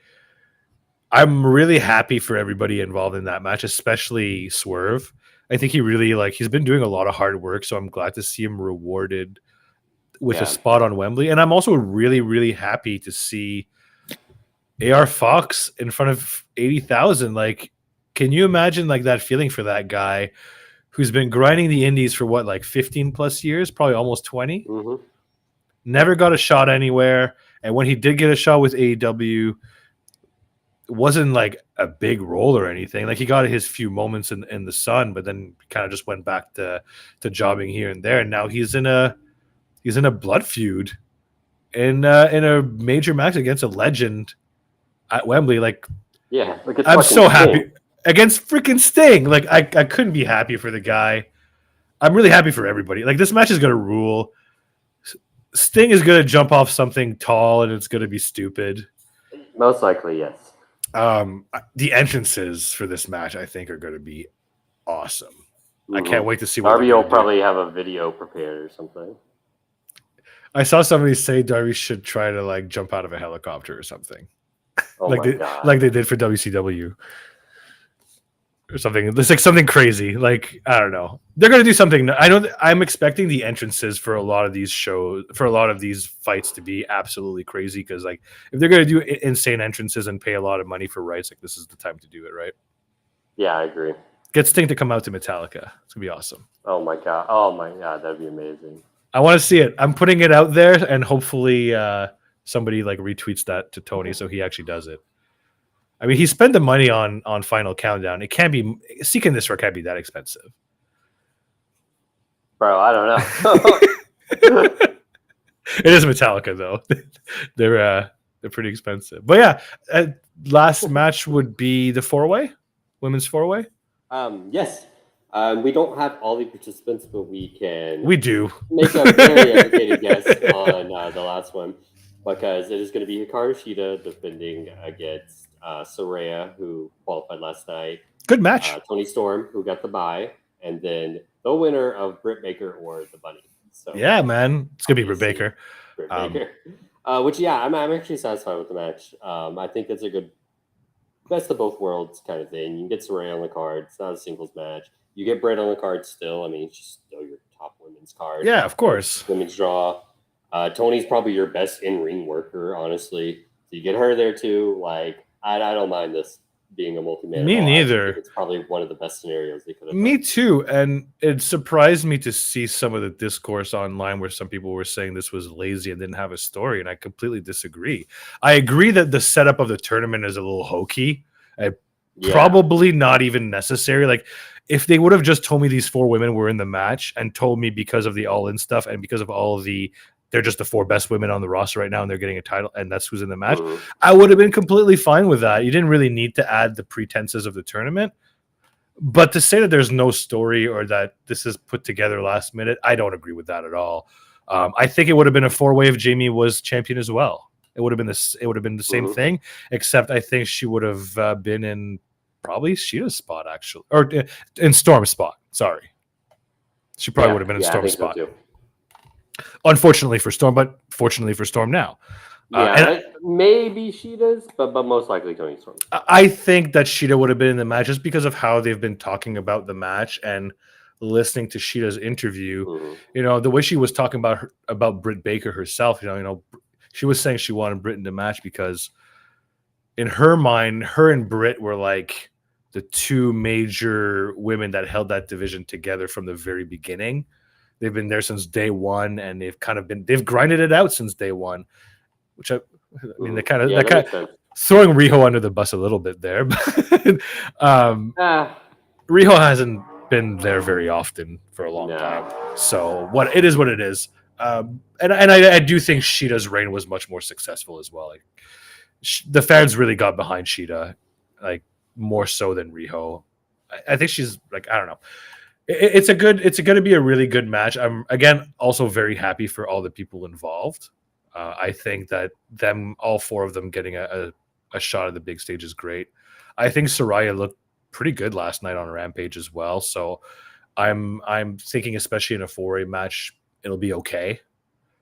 [SPEAKER 2] I'm really happy for everybody involved in that match, especially Swerve. I think he really he's been doing a lot of hard work, so I'm glad to see him rewarded with a spot on Wembley. And I'm also really, really happy to see AR Fox in front of 80,000. Like, can you imagine that feeling for that guy who's been grinding the indies for 15 plus years, probably almost 20?
[SPEAKER 1] Mm-hmm.
[SPEAKER 2] Never got a shot anywhere. And when he did get a shot with AEW, it wasn't a big role or anything. He got his few moments in the sun, but then kind of just went back to jobbing here and there. And now he's in a blood feud in a major match against a legend at Wembley. I'm so happy against freaking Sting. I couldn't be happy for the guy. I'm really happy for everybody. This match is gonna rule. Sting is gonna jump off something tall and it's gonna be stupid.
[SPEAKER 1] Most likely, yes.
[SPEAKER 2] The entrances for this match, I think, are going to be awesome. Mm-hmm. I can't wait to see what
[SPEAKER 1] Darby will probably have a video prepared or something.
[SPEAKER 2] I saw somebody say Darby should try to jump out of a helicopter or something.
[SPEAKER 1] Oh God.
[SPEAKER 2] Like they did for WCW. Or something. It's something crazy. I don't know. They're going to do something. I'm expecting the entrances for a lot of these shows, for a lot of these fights to be absolutely crazy. Because if they're going to do insane entrances and pay a lot of money for rights, this is the time to do it, right?
[SPEAKER 1] Yeah, I agree.
[SPEAKER 2] Get Sting to come out to Metallica. It's going to be awesome.
[SPEAKER 1] Oh my God. That'd be amazing.
[SPEAKER 2] I want to see it. I'm putting it out there, and hopefully somebody retweets that to Tony so he actually does it. I mean, he spent the money on Final Countdown. It can't be Seeking This Roar can't be that expensive,
[SPEAKER 1] bro. I don't know.
[SPEAKER 2] It is Metallica though. They're pretty expensive. But yeah, last match would be the women's 4-way.
[SPEAKER 1] Yes. We don't have all the participants, but we
[SPEAKER 2] do
[SPEAKER 1] make a very educated guess on the last one, because it is going to be Hikaru Shida defending against Saraya, who qualified last night.
[SPEAKER 2] Good match.
[SPEAKER 1] Toni Storm, who got the bye, and then the winner of Britt Baker or the Bunny. So
[SPEAKER 2] yeah, man, it's gonna be Britt Baker.
[SPEAKER 1] Which I'm actually satisfied with the match. I think it's a good best of both worlds kind of thing. You can get Saraya on the card. It's not a singles match. You get Britt on the card still. I mean, it's still your top women's card.
[SPEAKER 2] Yeah, of course.
[SPEAKER 1] Women's draw. Tony's probably your best in-ring worker, honestly. So you get her there too. I don't mind this being a multi-man.
[SPEAKER 2] Me neither.
[SPEAKER 1] It's probably one of the best scenarios they could have.
[SPEAKER 2] Me too. And it surprised me to see some of the discourse online where some people were saying this was lazy and didn't have a story. And I completely disagree. I agree that the setup of the tournament is a little hokey. Probably not even necessary. If they would have just told me these 4 women were in the match and told me because of the all-in stuff and because of all of they're just the 4 best women on the roster right now and they're getting a title and that's who's in the match, I would have been completely fine with that. You didn't really need to add the pretenses of the tournament. But to say that there's no story or that this is put together last minute, I don't agree with that at all. I think it would have been a 4-way if Jamie was champion as well. It would have been the same thing, except I think she would have been in probably Shida's spot actually, or in Storm's spot. Sorry, she probably would have been in Storm's spot. So unfortunately for Storm, but fortunately for Storm now.
[SPEAKER 1] Maybe Shida's, but most likely Toni Storm.
[SPEAKER 2] I think that Shida would have been in the match just because of how they've been talking about the match and listening to Shida's interview. The way she was talking about Britt Baker herself. She was saying she wanted Britt in the match because in her mind, her and Britt were the 2 major women that held that division together from the very beginning. They've been there since day one, and they've grinded it out since day one, which I mean, they kind of
[SPEAKER 1] that makes sense.
[SPEAKER 2] throwing Riho under the bus a little bit there, but Riho hasn't been there very often for a long time. So what it is. And I do think Sheeta's reign was much more successful as well. Like the fans really got behind Sheeta, like more so than Riho. I think she's like, I don't know. It's going to be a really good match. I'm again also very happy for all the people involved. I think that all four of them getting a shot at the big stage is great. I think Saraya looked pretty good last night on Rampage as well. So I'm thinking, especially in a 4-way match, it'll be okay.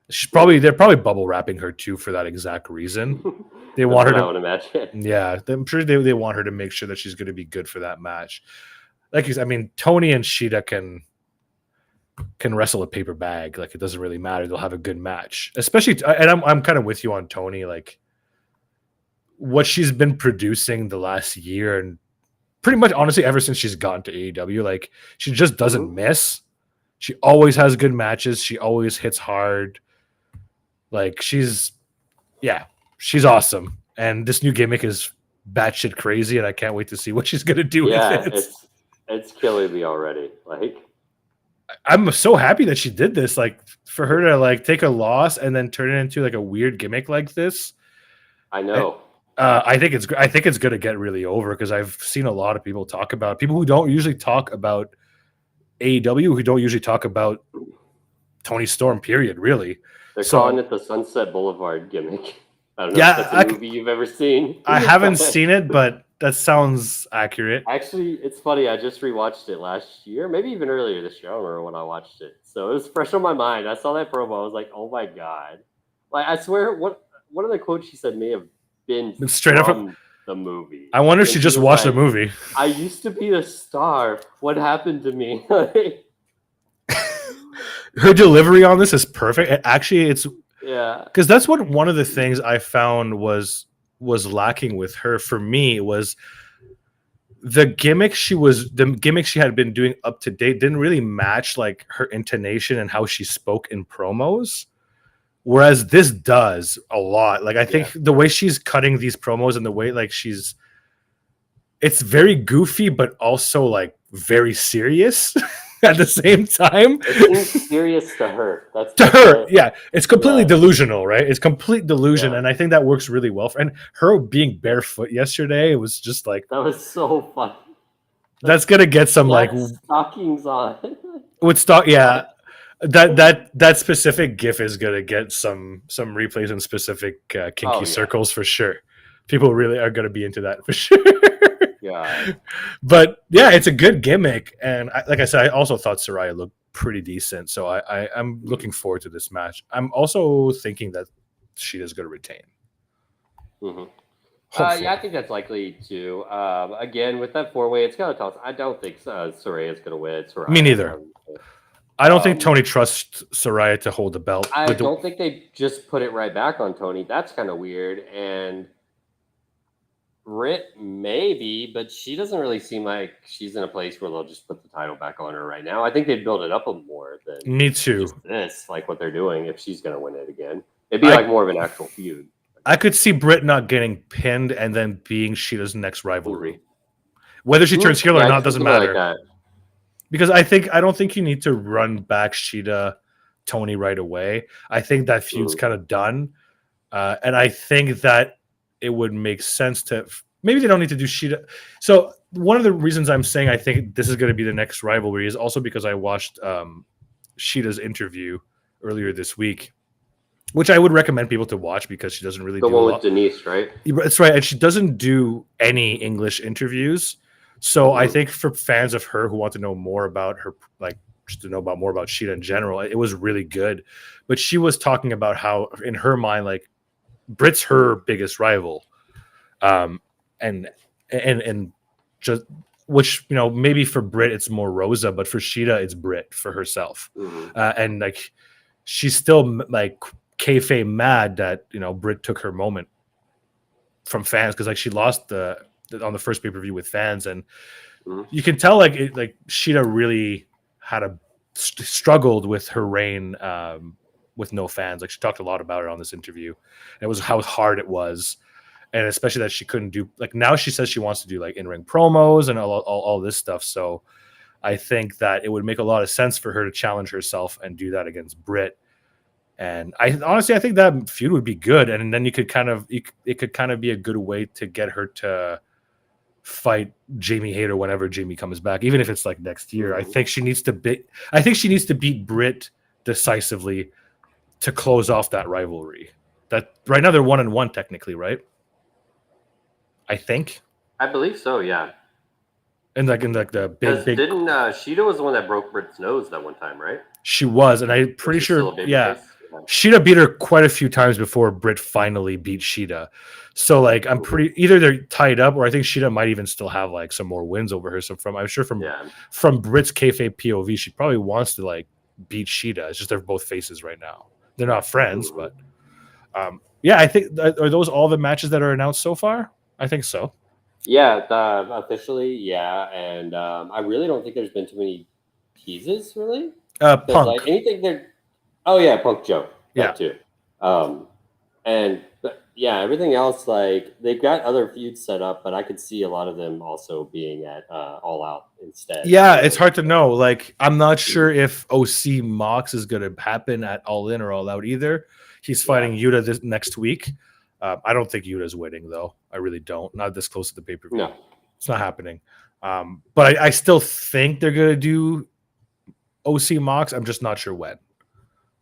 [SPEAKER 2] They're probably bubble wrapping her too for that exact reason. They want her to
[SPEAKER 1] match.
[SPEAKER 2] Yeah, I'm sure they want her to make sure that she's going to be good for that match. Like I mean, Tony and Sheeta can wrestle a paper bag. Like it doesn't really matter. They'll have a good match, especially. And I'm kind of with you on Tony. Like what she's been producing the last year and pretty much honestly ever since she's gotten to AEW, like she just doesn't miss. She always has good matches. She always hits hard. Like she's awesome. And this new gimmick is batshit crazy, and I can't wait to see what she's gonna do with it.
[SPEAKER 1] It's killing me already. Like
[SPEAKER 2] I'm so happy that she did this. Like for her to like take a loss and then turn it into like a weird gimmick like this.
[SPEAKER 1] I know.
[SPEAKER 2] I think it's gonna get really over because I've seen a lot of people talk about people who don't usually talk about AEW, who don't usually talk about Tony Storm. Period. Really,
[SPEAKER 1] they're calling it the Sunset Boulevard gimmick. I don't know if that's a movie you've ever seen.
[SPEAKER 2] I haven't seen it, but that sounds accurate.
[SPEAKER 1] Actually, it's funny. I just rewatched it last year, maybe even earlier this year. I don't remember when I watched it, so it was fresh on my mind. I saw that promo. I was like, "Oh my god!" Like I swear, one of the quotes she said may have been
[SPEAKER 2] straight up from
[SPEAKER 1] the movie.
[SPEAKER 2] I wonder if she just watched the movie.
[SPEAKER 1] I used to be a star. What happened to me?
[SPEAKER 2] Her delivery on this is perfect. It's
[SPEAKER 1] yeah,
[SPEAKER 2] because that's what one of the things I found was lacking with her. For me, was the gimmick she had been doing up to date didn't really match like her intonation and how she spoke in promos. Whereas this does a lot. Like I think the way she's cutting these promos and the way like it's very goofy, but also like very serious at the same time.
[SPEAKER 1] It seems serious to her.
[SPEAKER 2] It's completely delusional, right? It's complete delusion, and I think that works really well. And her being barefoot yesterday, it was just like
[SPEAKER 1] that was so fun.
[SPEAKER 2] That's gonna get some like
[SPEAKER 1] stockings on
[SPEAKER 2] with stock, yeah. That specific GIF is gonna get some replays in specific kinky circles for sure. People really are gonna be into that for sure.
[SPEAKER 1] Yeah,
[SPEAKER 2] but yeah, it's a good gimmick, and like I said, I also thought Saraya looked pretty decent. So I'm looking forward to this match. I'm also thinking that Sheeta's gonna retain.
[SPEAKER 1] Mm-hmm. I think that's likely too. Again, with that 4-way, it's kind of tough. I don't think Saraya's gonna win.
[SPEAKER 2] Me neither. I don't think Tony trusts Saraya to hold the belt.
[SPEAKER 1] I don't think they just put it right back on Tony. That's kind of weird. And Britt maybe, but she doesn't really seem like she's in a place where they'll just put the title back on her right now. I think they'd build it up a more than
[SPEAKER 2] me too.
[SPEAKER 1] This, like what they're doing, if she's going to win it again, it'd be like more of an actual feud.
[SPEAKER 2] I could see Britt not getting pinned and then being Sheeta's next rivalry. Whether she turns heel or not doesn't matter. Like because I don't think you need to run back Sheeta Tony right away. I think that feud's kind of done. And I think that it would make sense to maybe they don't need to do Sheeta. So one of the reasons I'm saying I think this is going to be the next rivalry is also because I watched Sheeta's interview earlier this week, which I would recommend people to watch because she doesn't really do
[SPEAKER 1] one with Denise, right?
[SPEAKER 2] That's right. And she doesn't do any English interviews. So I think for fans of her who want to know more about her, like just to know more about Sheeta in general, it was really good. But she was talking about how in her mind, like Britt's her biggest rival. And just which, you know, maybe for Britt it's more Rosa, but for Sheeta it's Britt for herself. And like she's still like kayfabe mad that, you know, Britt took her moment from fans because like she lost on the first pay-per-view with fans, and you can tell like Sheeta really had struggled with her reign with no fans. Like she talked a lot about it on this interview. It was how hard it was, and especially that she couldn't do like now she says she wants to do like in-ring promos and all this stuff. So I think that it would make a lot of sense for her to challenge herself and do that against Britt. And I think that feud would be good, and then it could kind of be a good way to get her to fight Jamie Hayter whenever Jamie comes back, even if it's like next year. I think she needs to beat Britt decisively to close off that rivalry. That right now they're 1-1 technically, right? I think.
[SPEAKER 1] I believe so. Yeah.
[SPEAKER 2] And like in like the big
[SPEAKER 1] didn't Sheeta was the one that broke Britt's nose that one time, right?
[SPEAKER 2] She was, and I'm pretty sure. Yeah.
[SPEAKER 1] Face?
[SPEAKER 2] Sheeta beat her quite a few times before Britt finally beat Sheeta. So like I'm pretty either they're tied up or I think Sheeta might even still have like some more wins over her. So from Britt's kayfabe POV, she probably wants to like beat Sheeta. It's just they're both faces right now. They're not friends, but I think are those all the matches that are announced so far? I think so.
[SPEAKER 1] Yeah, officially, yeah, and I really don't think there's been too many teases really.
[SPEAKER 2] Punk.
[SPEAKER 1] Like anything there. Oh yeah, Punk Joe.
[SPEAKER 2] Yeah.
[SPEAKER 1] Too. Everything else like they've got other feuds set up, but I could see a lot of them also being at All Out instead.
[SPEAKER 2] Yeah, it's hard to know. Like I'm not sure if OC Mox is going to happen at All In or All Out either. He's fighting Yuta this next week. I don't think Yuta's winning though. I really don't. Not this close to the pay-per-view.
[SPEAKER 1] No,
[SPEAKER 2] it's not happening. But I still think they're going to do OC Mox. I'm just not sure when.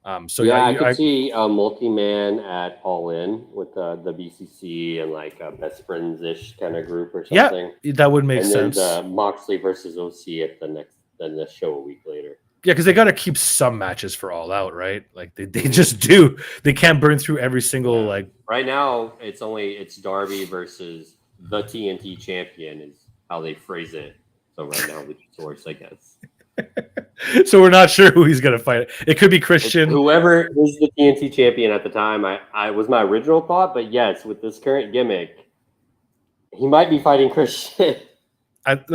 [SPEAKER 2] I
[SPEAKER 1] could see a multi-man at All In with the BCC and like a best friends-ish kind of group or something.
[SPEAKER 2] Yeah, that would make sense.
[SPEAKER 1] And then Moxley versus OC at the show a week later.
[SPEAKER 2] Yeah, because they got to keep some matches for All Out, right? Like they just do. They can't burn through every single like.
[SPEAKER 1] Right now, it's Darby versus the TNT champion is how they phrase it. So right now, the source, I guess.
[SPEAKER 2] So we're not sure who he's going to fight. It could be Christian.
[SPEAKER 1] Whoever is the TNT champion at the time, I was my original thought, but yes, with this current gimmick, he might be fighting Christian.
[SPEAKER 2] They're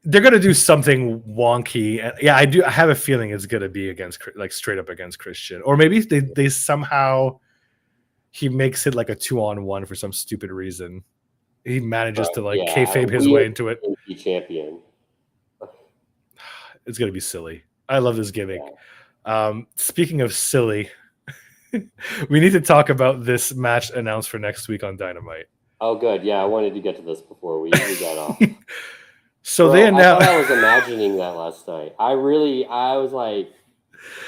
[SPEAKER 2] going to do something wonky. And I have a feeling it's going to be against like straight up against Christian, or maybe they somehow he makes it like a 2-on-1 for some stupid reason. He manages to like kayfabe his way into it.
[SPEAKER 1] TNT champion.
[SPEAKER 2] It's going to be silly. I love this gimmick. Speaking of silly, we need to talk about this match announced for next week on Dynamite.
[SPEAKER 1] Oh, good. Yeah, I wanted to get to this before we got off.
[SPEAKER 2] So they announced.
[SPEAKER 1] I was imagining that last night. I was like,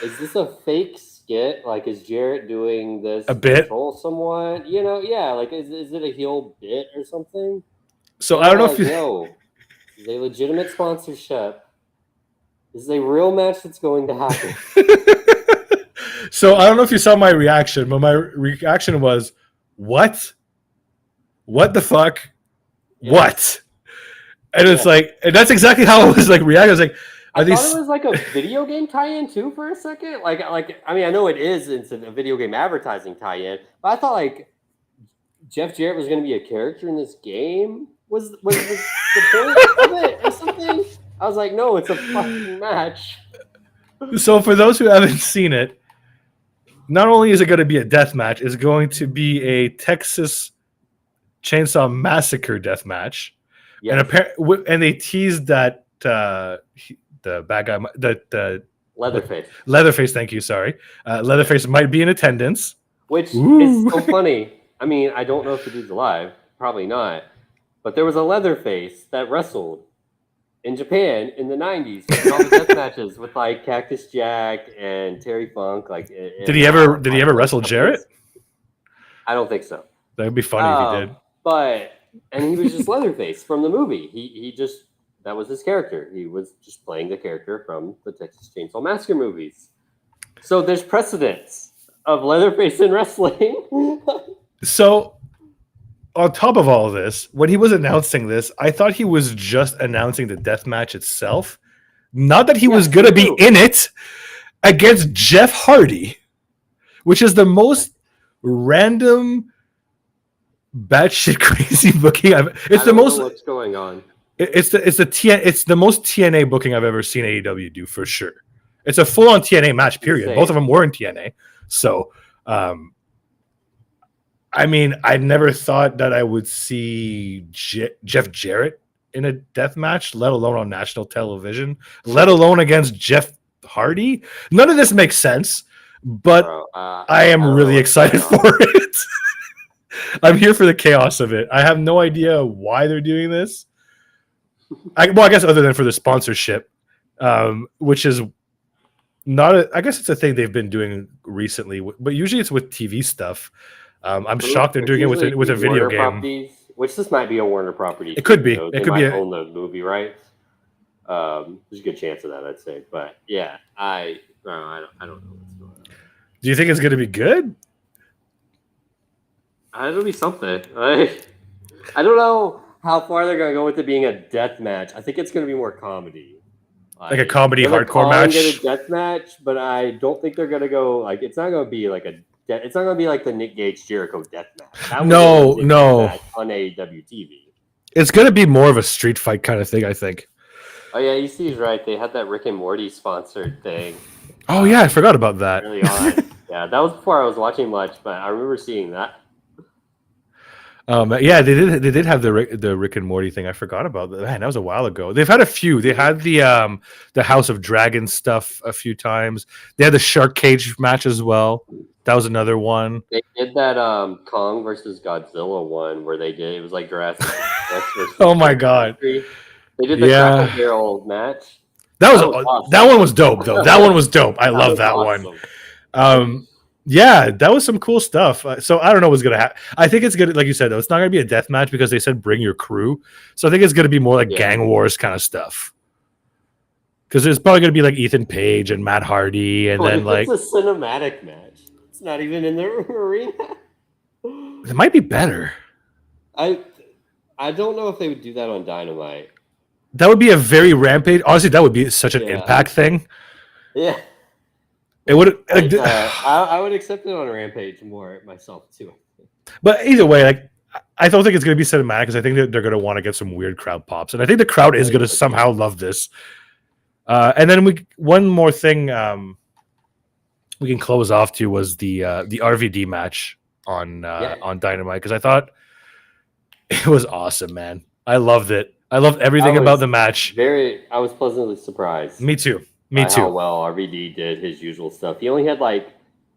[SPEAKER 1] is this a fake skit? Like, is Jarrett doing this
[SPEAKER 2] a bit?
[SPEAKER 1] Control someone? You know, yeah. Like, is it a heel bit or something?
[SPEAKER 2] So I don't know if
[SPEAKER 1] no, is a legitimate sponsorship. This is a real match that's going to happen.
[SPEAKER 2] So I don't know if you saw my reaction, but my reaction was, what? What the fuck? Yeah. What? And it's like, and that's exactly how I was like reacting. I was like,
[SPEAKER 1] I thought it was like a video game tie-in too for a second. Like I mean, I know it is. It's a video game advertising tie-in, but I thought like Jeff Jarrett was going to be a character in this game. Was the point of it or something? I was like, no, it's a fucking match.
[SPEAKER 2] So for those who haven't seen it, not only is it going to be a death match, it's going to be a Texas Chainsaw Massacre death match. Yes. And they teased that the bad guy, the Leatherface. Thank you. Sorry, Leatherface might be in attendance,
[SPEAKER 1] which is so funny. I mean, I don't know if the dude's alive. Probably not. But there was a Leatherface that wrestled in Japan in the 90s, in all the death matches with like Cactus Jack and Terry Funk. Like,
[SPEAKER 2] did he ever wrestle Jarrett?
[SPEAKER 1] I don't think so.
[SPEAKER 2] That would be funny if he did.
[SPEAKER 1] And he was just Leatherface from the movie. He just that was his character. He was just playing the character from the Texas Chainsaw Massacre movies. So there's precedence of Leatherface in wrestling.
[SPEAKER 2] So on top of all of this, when he was announcing this, I thought he was just announcing the death match itself. Not that he was going to be in it against Jeff Hardy, which is the most random, batshit crazy booking It's the most.
[SPEAKER 1] What's going on?
[SPEAKER 2] It's the most TNA booking I've ever seen AEW do for sure. It's a full on TNA match. Period.
[SPEAKER 1] Insane.
[SPEAKER 2] Both of them were in TNA. So, I mean, I never thought that I would see Jeff Jarrett in a death match, let alone on national television, let alone against Jeff Hardy. None of this makes sense, but I am really excited for it. I'm here for the chaos of it. I have no idea why they're doing this. I guess other than for the sponsorship, which is not. I guess it's a thing they've been doing recently, but usually it's with TV stuff. I'm shocked they're doing it with a video game.
[SPEAKER 1] Properties, which this might be a Warner property.
[SPEAKER 2] It could be.
[SPEAKER 1] It could be own the movie rights. There's a good chance of that, I'd say. But yeah, I don't know what's going on.
[SPEAKER 2] Do you think it's going to be good?
[SPEAKER 1] It'll be something. I don't know how far they're going to go with it being a death match. I think it's going to be more comedy.
[SPEAKER 2] Like a comedy hardcore match?
[SPEAKER 1] Get a death match, but I don't think they're going to go, like, it's not going to be like it's not going to be like the Nick Gage Jericho death match.
[SPEAKER 2] No.
[SPEAKER 1] On AEW TV.
[SPEAKER 2] It's going to be more of a street fight kind of thing, I think.
[SPEAKER 1] Oh, yeah, you see, he's right. They had that Rick and Morty sponsored thing.
[SPEAKER 2] Oh, yeah, I forgot about that.
[SPEAKER 1] Early on. Yeah, that was before I was watching much, but I remember seeing that.
[SPEAKER 2] Yeah, they did have the Rick and Morty thing. I forgot about that. Man, that was a while ago. They've had a few. They had the House of Dragons stuff a few times. They had the Shark Cage match as well. That was another one.
[SPEAKER 1] They did that Kong versus Godzilla one where they did it was like Jurassic.
[SPEAKER 2] Oh my god!
[SPEAKER 1] They did the Cracker Barrel match.
[SPEAKER 2] That was awesome. That one was dope though. That one was dope. I love that awesome. One. Yeah, that was some cool stuff. So I don't know what's gonna happen. I think it's gonna, like you said, though, it's not gonna be a death match because they said bring your crew. So I think it's gonna be more like gang wars kind of stuff. Because there's probably gonna be like Ethan Page and Matt Hardy, and then like
[SPEAKER 1] it's a cinematic match. It's not even in the arena.
[SPEAKER 2] It might be better.
[SPEAKER 1] I don't know if they would do that on Dynamite.
[SPEAKER 2] That would be a very Rampage. Honestly, that would be such an Impact thing.
[SPEAKER 1] Yeah.
[SPEAKER 2] It would.
[SPEAKER 1] I would accept it on a Rampage more myself too.
[SPEAKER 2] But either way, like I don't think it's going to be cinematic because I think that they're going to want to get some weird crowd pops, and I think the crowd is going to somehow love this. And then one more thing we can close off to was the RVD match on Dynamite because I thought it was awesome, man. I loved it. I loved everything about the match.
[SPEAKER 1] I was pleasantly surprised.
[SPEAKER 2] Me too.
[SPEAKER 1] How well RVD did his usual stuff. He only had like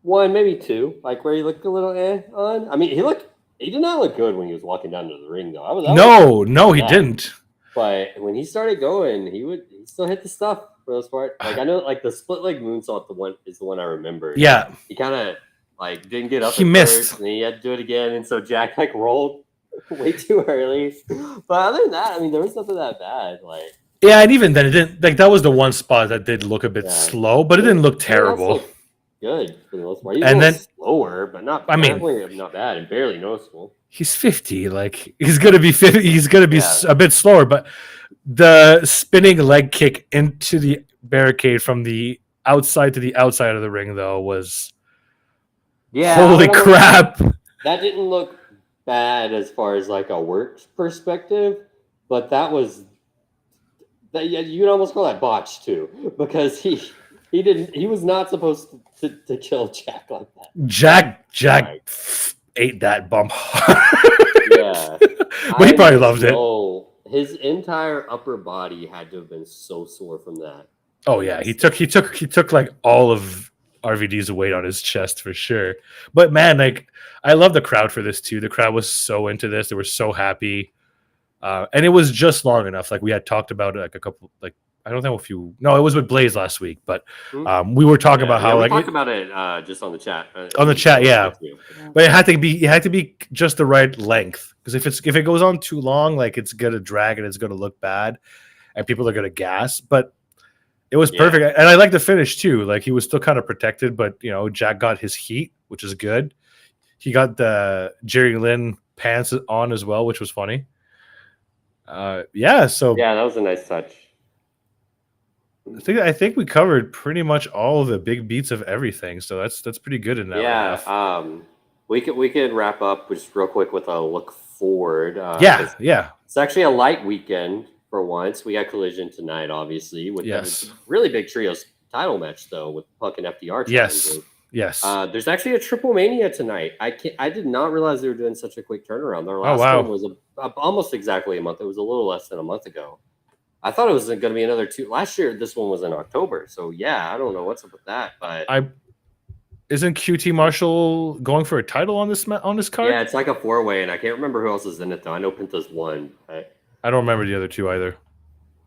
[SPEAKER 1] one, maybe two, like where he looked a little on. I mean, he did not look good when he was walking down to the ring, though. No, he didn't. But when he started going, he still hit the stuff for the most part. Like I know, like the split leg moonsault, is the one I remember.
[SPEAKER 2] Yeah,
[SPEAKER 1] he kind of like didn't get up.
[SPEAKER 2] He missed,
[SPEAKER 1] and he had to do it again, and so Jack like rolled way too early. But other than that, I mean, there was nothing that bad. Like.
[SPEAKER 2] Yeah, and even then, it didn't like that was the one spot that did look a bit slow, but it didn't look terrible.
[SPEAKER 1] Good for the most part. He's
[SPEAKER 2] and then
[SPEAKER 1] slower, but not. I mean, not bad and barely noticeable.
[SPEAKER 2] He's 50. Like he's gonna be 50. He's gonna be a bit slower. But the spinning leg kick into the barricade from the outside to the outside of the ring, though, was holy crap.
[SPEAKER 1] That didn't look bad as far as like a work perspective, but that was. You'd almost call that botched too, because he was not supposed to kill Jack like that. Jack
[SPEAKER 2] ate that bump.
[SPEAKER 1] Yeah,
[SPEAKER 2] but he probably loved it.
[SPEAKER 1] His entire upper body had to have been so sore from that.
[SPEAKER 2] Oh yeah, he took like all of RVD's weight on his chest for sure. But man, like I love the crowd for this too. The crowd was so into this; they were so happy. And it was just long enough. Like we had talked about it, like a couple, like I don't know if you. No, it was with Blaze last week, but we were talking about how
[SPEAKER 1] we
[SPEAKER 2] like
[SPEAKER 1] talked about it just on the chat.
[SPEAKER 2] On the chat, yeah. But it had to be just the right length because if it goes on too long, like it's gonna drag and it's gonna look bad, and people are gonna gas. But it was perfect, and I like the finish too. Like he was still kind of protected, but Jack got his heat, which is good. He got the Jerry Lynn pants on as well, which was funny. So
[SPEAKER 1] that was a nice touch.
[SPEAKER 2] I think we covered pretty much all of the big beats of everything, so that's pretty good in that.
[SPEAKER 1] Yeah, we could wrap up just real quick with a look forward.
[SPEAKER 2] It's
[SPEAKER 1] actually a light weekend for once. We got Collision tonight, obviously, with a really big trios title match though with Punk and FDR.
[SPEAKER 2] Yes. Yes.
[SPEAKER 1] There's actually a Triple Mania tonight. I did not realize they were doing such a quick turnaround. Their last one was almost exactly a month. It was a little less than a month ago. I thought it was going to be another 2. Last year, this one was in October. So yeah, I don't know what's up with that. But
[SPEAKER 2] isn't QT Marshall going for a title on this card?
[SPEAKER 1] Yeah, it's like a 4-way, and I can't remember who else is in it though. I know Penta's won.
[SPEAKER 2] I don't remember the other 2 either.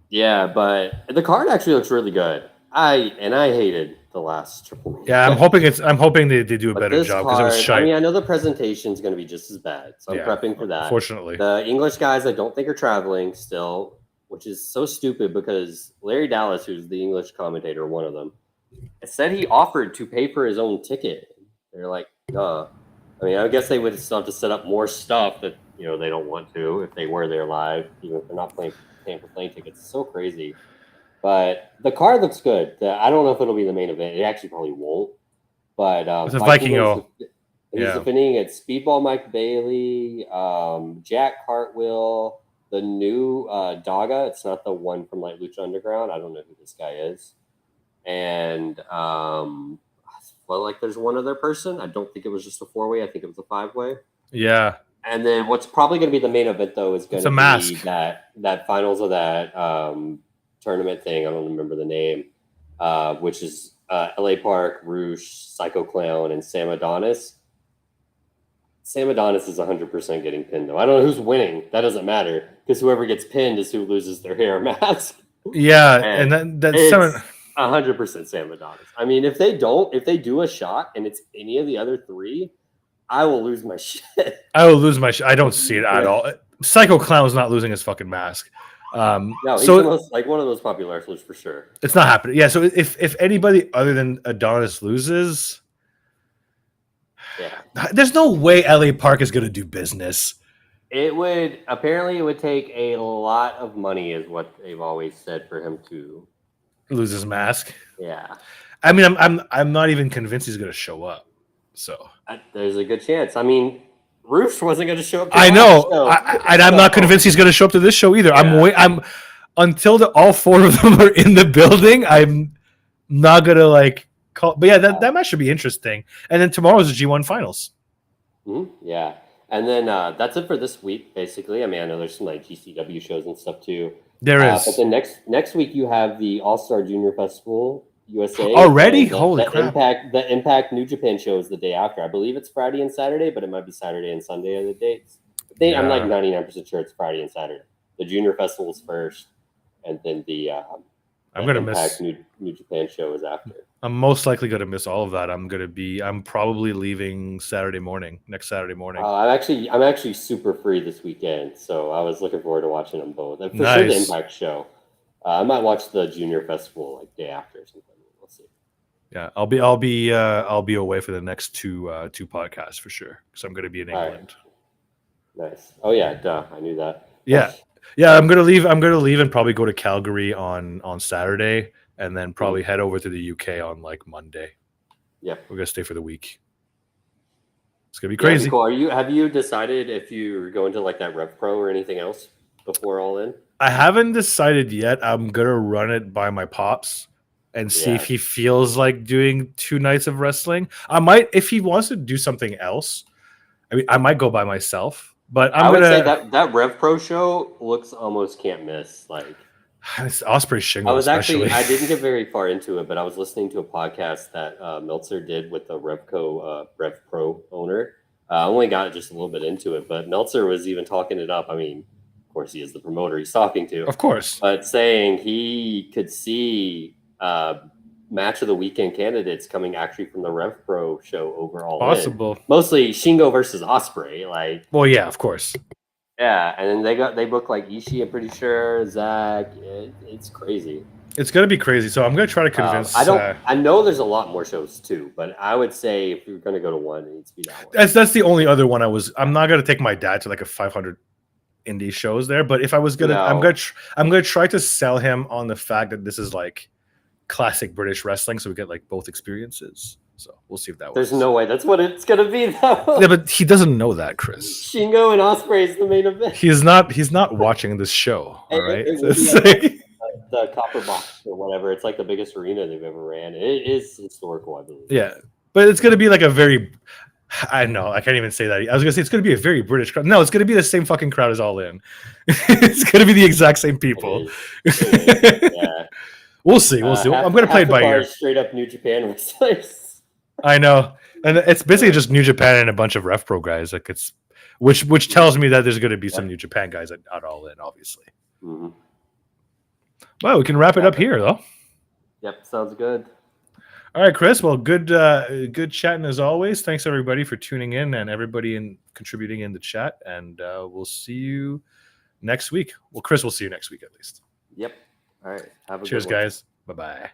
[SPEAKER 1] Yeah, but the card actually looks really good. I hated the last Triple Mania.
[SPEAKER 2] Yeah, I'm hoping they do a better job because it was shite.
[SPEAKER 1] I mean, I know the presentation is going to be just as bad, so I'm prepping for that.
[SPEAKER 2] Fortunately,
[SPEAKER 1] the English guys I don't think are traveling still, which is so stupid because Larry Dallas, who's the English commentator, one of them, said he offered to pay for his own ticket. They're like, I mean, I guess they would still have to set up more stuff that they don't want to if they were there live, even if they're not paying for plane tickets. It's so crazy. But the card looks good. I don't know if it'll be the main event. It actually probably won't. But
[SPEAKER 2] it's a Vikingo.
[SPEAKER 1] He's defending it. Speedball Mike Bailey, Jack Cartwheel, the new Daga. It's not the one from like Lucha Underground. I don't know who this guy is. And there's one other person. I don't think it was just a 4-way. I think it was a 5-way.
[SPEAKER 2] Yeah.
[SPEAKER 1] And then what's probably going to be the main event though is going to be that finals of that tournament thing. I don't remember the name, which is LA Park, Roosh, Psycho Clown, and Sam Adonis. Sam Adonis is 100% getting pinned, though. I don't know who's winning. That doesn't matter because whoever gets pinned is who loses their hair mask.
[SPEAKER 2] Yeah, and that's
[SPEAKER 1] 100% Sam Adonis. I mean, if they do a shot and it's any of the other 3, I will lose my shit.
[SPEAKER 2] I will lose my shit. I don't see it at all. Psycho Clown's not losing his fucking mask.
[SPEAKER 1] No, he's one of those popular wrestlers for sure.
[SPEAKER 2] It's not happening. Yeah, so if anybody other than Adonis loses, there's no way LA Park is going to do business.
[SPEAKER 1] It would take a lot of money, is what they've always said, for him to
[SPEAKER 2] lose his mask.
[SPEAKER 1] Yeah,
[SPEAKER 2] I mean, I'm not even convinced he's going to show up. So
[SPEAKER 1] there's a good chance. I mean, Roosh wasn't going to show up.
[SPEAKER 2] I know, and I'm not convinced he's going to show up to this show either. Yeah. I'm until all 4 of them are in the building. I'm not going to call. But yeah, that match should be interesting. And then tomorrow's the G1 finals.
[SPEAKER 1] Mm-hmm. Yeah, and then that's it for this week. Basically, I mean, I know there's some GCW shows and stuff too.
[SPEAKER 2] There is.
[SPEAKER 1] But then next week you have the All-Star Junior Festival USA
[SPEAKER 2] already. Holy crap!
[SPEAKER 1] The Impact New Japan show is the day after. I believe it's Friday and Saturday, but it might be Saturday and Sunday are the dates. I'm like 99% sure it's Friday and Saturday. The Junior Festival is first, and then the
[SPEAKER 2] I'm gonna
[SPEAKER 1] Impact
[SPEAKER 2] miss
[SPEAKER 1] New Japan show is after.
[SPEAKER 2] I'm most likely gonna miss all of that. I'm probably leaving next Saturday morning.
[SPEAKER 1] I'm actually super free this weekend, so I was looking forward to watching them both. And for
[SPEAKER 2] nice.
[SPEAKER 1] Sure, the Impact show. I might watch the Junior Festival day after or something. We'll see.
[SPEAKER 2] Yeah, I'll be away for the next two podcasts for sure because I'm going to be in England.
[SPEAKER 1] Right. Nice. Oh yeah, duh. I knew that.
[SPEAKER 2] Yeah. I'm gonna leave and probably go to Calgary on Saturday, and then probably head over to the UK on Monday. Yeah, we're gonna stay for the week. It's gonna be crazy.
[SPEAKER 1] Cool. Have you decided if you're going to that Rev Pro or anything else before all in?
[SPEAKER 2] I haven't decided yet. I'm gonna run it by my pops and see if he feels like doing 2 nights of wrestling. I might, if he wants to do something else. I mean, I might go by myself. But I would say
[SPEAKER 1] that Rev Pro show looks almost can't miss.
[SPEAKER 2] It's Osprey Shingo.
[SPEAKER 1] I didn't get very far into it, but I was listening to a podcast that Meltzer did with the Rev Pro owner. I only got just a little bit into it, but Meltzer was even talking it up. I mean, of course, he is the promoter he's talking to.
[SPEAKER 2] Of course.
[SPEAKER 1] But saying he could see match of the weekend candidates coming actually from the Rev Pro show overall.
[SPEAKER 2] Possible.
[SPEAKER 1] Mostly Shingo versus Osprey.
[SPEAKER 2] Well, yeah, of course.
[SPEAKER 1] Yeah, and then they booked Ishii, I'm pretty sure, Zach. It's crazy.
[SPEAKER 2] It's gonna be crazy. So I'm gonna try to convince.
[SPEAKER 1] I know there's a lot more shows too, but I would say if you're gonna go to one, it needs to be that one.
[SPEAKER 2] That's the only other one I'm not gonna take my dad to a 500 indie shows there. But if I was gonna, I'm gonna try to sell him on the fact that this is classic British wrestling, so we get both experiences. So we'll see if that works.
[SPEAKER 1] There's no way that's what it's gonna be though.
[SPEAKER 2] Yeah, but he doesn't know that, Chris.
[SPEAKER 1] Shingo and Osprey is the main event.
[SPEAKER 2] He's not watching this show. All right.
[SPEAKER 1] the Copper Box or whatever. It's like the biggest arena they've ever ran. It is historical, I believe.
[SPEAKER 2] Yeah, but it's gonna be like a very. I know I can't even say that. I was gonna say it's gonna be a very British crowd. No, it's gonna be the same fucking crowd as All In. It's gonna be the exact same people.
[SPEAKER 1] It is. Yeah.
[SPEAKER 2] We'll see. We'll see. I'm gonna play it by ear.
[SPEAKER 1] Straight up New Japan wrestlers.
[SPEAKER 2] I know, and it's basically just New Japan and a bunch of Rev Pro guys. Like it's, which tells me that there's going to be some New Japan guys at All In, obviously.
[SPEAKER 1] Mm-hmm.
[SPEAKER 2] Well, we can wrap it up here, though.
[SPEAKER 1] Yep, sounds good.
[SPEAKER 2] All right, Chris. Well, good chatting as always. Thanks everybody for tuning in and everybody in contributing in the chat. And we'll see you next week. Well, Chris, we'll see you next week at least.
[SPEAKER 1] Yep. All right. Have a
[SPEAKER 2] Cheers,
[SPEAKER 1] good one.
[SPEAKER 2] guys. Bye-bye.